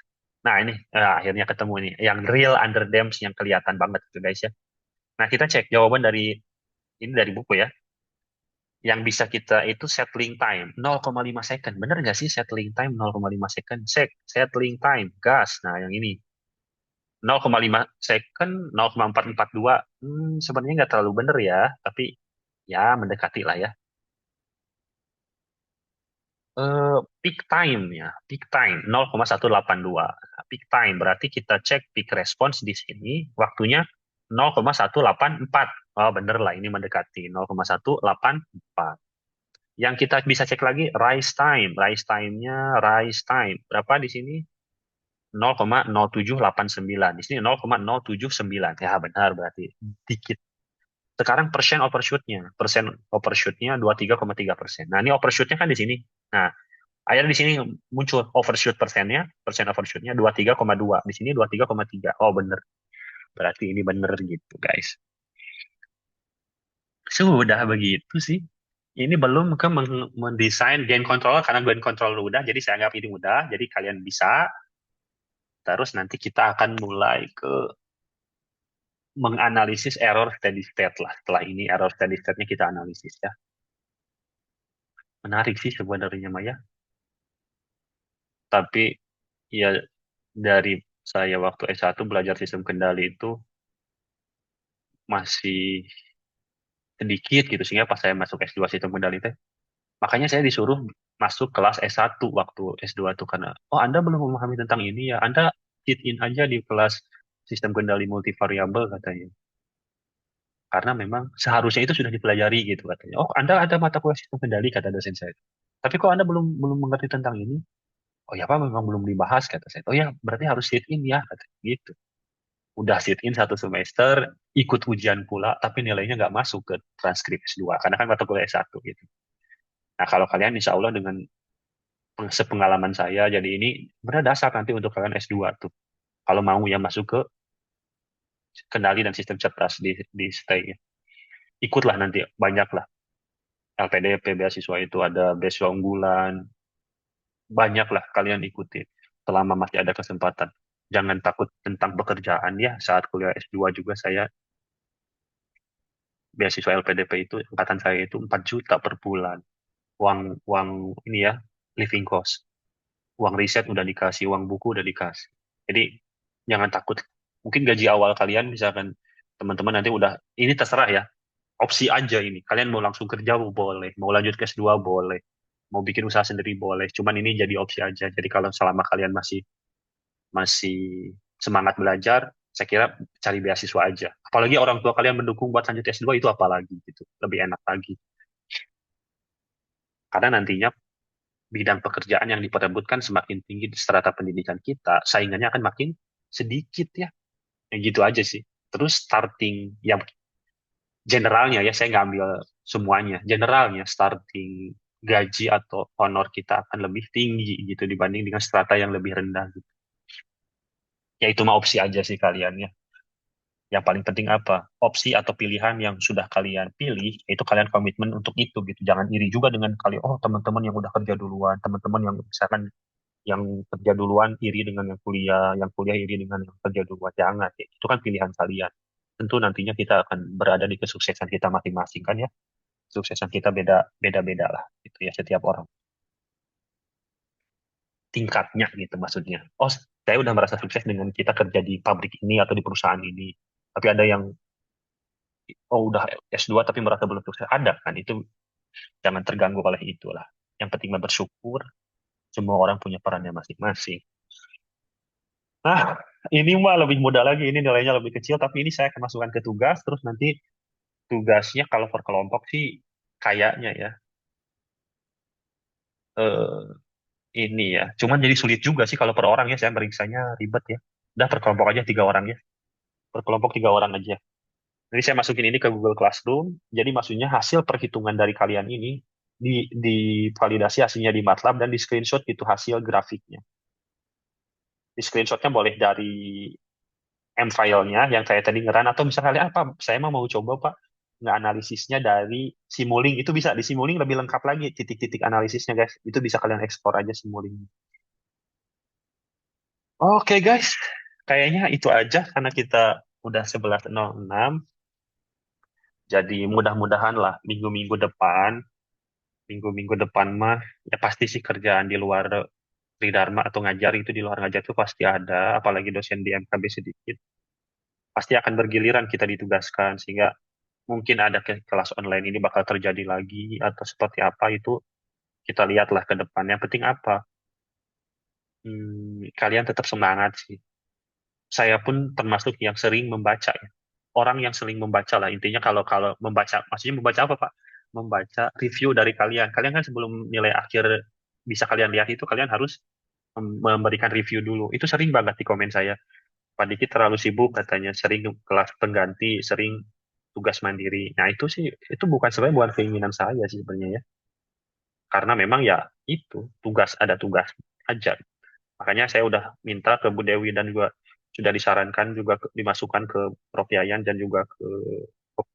Nah, ini akhirnya ketemu nih. Yang real under damped yang kelihatan banget tuh guys ya. Nah, kita cek jawaban dari ini dari buku ya. Yang bisa kita itu settling time 0,5 second. Bener nggak sih settling time 0,5 second? Settling time gas. Nah, yang ini 0,5 second 0,442. Sebenarnya nggak terlalu bener ya, tapi ya mendekati lah ya. Peak time ya, peak time 0,182. Nah, peak time berarti kita cek peak response di sini waktunya 0,184. Oh, bener lah ini mendekati 0,184. Yang kita bisa cek lagi rise time. Rise time berapa di sini? 0,0789. Di sini 0,079. Ya benar berarti dikit. Sekarang persen overshootnya 23,3%. Nah ini overshootnya kan di sini. Nah akhirnya di sini muncul persen overshootnya 23,2. Di sini 23,3. Oh bener. Berarti ini bener gitu guys. Sudah begitu sih. Ini belum ke mendesain gain controller karena gain controller udah, jadi saya anggap ini mudah. Jadi kalian bisa. Terus nanti kita akan mulai ke menganalisis error steady state lah. Setelah ini error steady state-nya kita analisis ya. Menarik sih sebenarnya Maya. Tapi ya dari saya waktu S1 belajar sistem kendali itu masih sedikit gitu sehingga pas saya masuk S2 sistem kendali teh makanya saya disuruh masuk kelas S1 waktu S2 tuh karena oh Anda belum memahami tentang ini ya Anda sit in aja di kelas sistem kendali multivariabel katanya karena memang seharusnya itu sudah dipelajari gitu katanya oh Anda ada mata kuliah sistem kendali kata dosen saya tapi kok Anda belum belum mengerti tentang ini oh ya Pak memang belum dibahas kata saya oh ya berarti harus sit in ya katanya gitu udah sit in 1 semester ikut ujian pula tapi nilainya nggak masuk ke transkrip S2 karena kan mata kuliah S1 gitu. Nah, kalau kalian insya Allah dengan sepengalaman saya, jadi ini benar dasar nanti untuk kalian S2 tuh. Kalau mau yang masuk ke kendali dan sistem cerdas di stay. Ikutlah nanti, banyak lah. LPDP, beasiswa itu ada beasiswa unggulan. Banyak lah kalian ikuti selama masih ada kesempatan. Jangan takut tentang pekerjaan ya. Saat kuliah S2 juga saya beasiswa LPDP itu, angkatan saya itu 4 juta per bulan. Uang, uang ini ya, living cost. Uang riset udah dikasih, uang buku udah dikasih. Jadi jangan takut. Mungkin gaji awal kalian misalkan teman-teman nanti udah ini terserah ya. Opsi aja ini. Kalian mau langsung kerja boleh, mau lanjut ke S2 boleh, mau bikin usaha sendiri boleh. Cuman ini jadi opsi aja. Jadi kalau selama kalian masih masih semangat belajar, saya kira cari beasiswa aja. Apalagi orang tua kalian mendukung buat lanjut S2 itu apalagi gitu. Lebih enak lagi. Karena nantinya bidang pekerjaan yang diperebutkan semakin tinggi di strata pendidikan kita, saingannya akan makin sedikit ya. Yang gitu aja sih. Terus starting yang generalnya ya, saya nggak ambil semuanya. Generalnya starting gaji atau honor kita akan lebih tinggi gitu dibanding dengan strata yang lebih rendah gitu. Ya itu mah opsi aja sih kalian ya. Yang paling penting apa? Opsi atau pilihan yang sudah kalian pilih, itu kalian komitmen untuk itu gitu. Jangan iri juga dengan kalian, oh teman-teman yang udah kerja duluan, teman-teman yang misalkan yang kerja duluan iri dengan yang kuliah iri dengan yang kerja duluan. Jangan, ya. Itu kan pilihan kalian. Tentu nantinya kita akan berada di kesuksesan kita masing-masing kan ya. Kesuksesan kita beda-beda lah, gitu ya setiap orang. Tingkatnya gitu maksudnya. Oh, saya udah merasa sukses dengan kita kerja di pabrik ini atau di perusahaan ini. Tapi ada yang oh udah S2 tapi merasa belum sukses. Ada kan itu jangan terganggu oleh itulah. Yang penting mah bersyukur. Semua orang punya perannya masing-masing. Nah, ini mah lebih mudah lagi. Ini nilainya lebih kecil, tapi ini saya akan masukkan ke tugas. Terus nanti tugasnya kalau per kelompok sih kayaknya ya. eh ini ya. Cuman jadi sulit juga sih kalau per orang ya. Saya meriksanya ribet ya. Udah per kelompok aja 3 orang ya. Per kelompok 3 orang aja. Jadi saya masukin ini ke Google Classroom. Jadi maksudnya hasil perhitungan dari kalian ini di validasi hasilnya di MATLAB dan di screenshot itu hasil grafiknya. Di screenshotnya boleh dari M-file-nya yang saya tadi ngeran, atau misalnya apa, saya mau coba Pak nge-analisisnya dari Simulink, itu bisa di Simulink lebih lengkap lagi titik-titik analisisnya guys, itu bisa kalian ekspor aja Simulink. Oke guys, kayaknya itu aja karena kita udah 11.06. Jadi mudah-mudahan lah minggu-minggu depan mah ya pasti sih kerjaan di luar Tridharma atau ngajar itu, di luar ngajar itu pasti ada, apalagi dosen di MKB sedikit. Pasti akan bergiliran kita ditugaskan, sehingga mungkin ada kelas online ini bakal terjadi lagi atau seperti apa, itu kita lihatlah ke depan. Yang penting apa? Kalian tetap semangat sih. Saya pun termasuk yang sering membaca ya. Orang yang sering membaca lah intinya. Kalau kalau membaca, maksudnya membaca apa Pak? Membaca review dari kalian. Kalian kan sebelum nilai akhir bisa kalian lihat itu, kalian harus memberikan review dulu. Itu sering banget di komen saya. Pak Diki terlalu sibuk katanya, sering kelas pengganti, sering tugas mandiri. Nah itu sih, itu sebenarnya bukan keinginan saya sih sebenarnya ya. Karena memang ya itu, ada tugas aja. Makanya saya udah minta ke Bu Dewi dan juga sudah disarankan juga dimasukkan ke Prof Yayan dan juga ke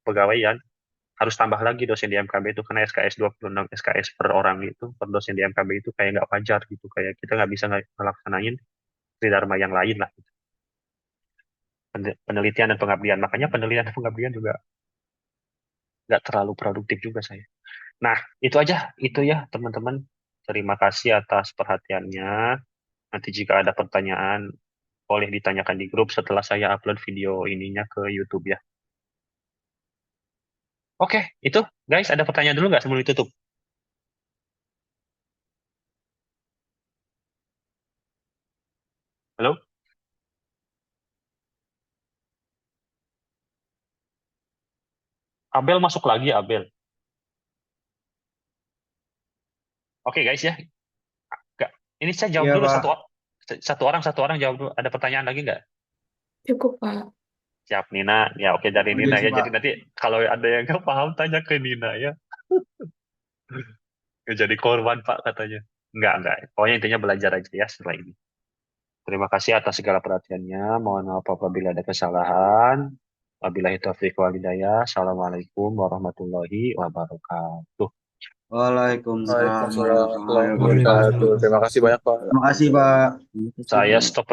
pegawaian, harus tambah lagi dosen di MKB itu, karena SKS 26 SKS per orang itu, per dosen di MKB itu kayak nggak wajar gitu, kayak kita nggak bisa ngelaksanain tridharma yang lain lah gitu. Penelitian dan pengabdian, makanya penelitian dan pengabdian juga nggak terlalu produktif juga saya. Nah itu aja, itu ya teman-teman, terima kasih atas perhatiannya. Nanti jika ada pertanyaan boleh ditanyakan di grup setelah saya upload video ininya ke YouTube ya. Oke, itu guys, ada pertanyaan dulu nggak sebelum ditutup? Halo? Abel masuk lagi, Abel. Oke guys ya. Ini saya jawab Iya, dulu Pak. satu orang jawab dulu. Ada pertanyaan lagi nggak? Cukup, Pak. Siap Nina. Ya oke, dari Setuju Nina sih, ya. Pak. Jadi nanti kalau ada yang nggak paham tanya ke Nina ya. Nggak jadi korban Pak katanya. Enggak. Pokoknya intinya belajar aja ya setelah ini. Terima kasih atas segala perhatiannya. Mohon maaf apabila ada kesalahan. Wabillahi taufiq wal hidayah. Assalamualaikum warahmatullahi wabarakatuh. Waalaikumsalam Waalaikumsalam warahmatullahi warahmatullahi wabarakatuh. wabarakatuh. Terima kasih banyak, Pak. Terima kasih, Pak. Saya stop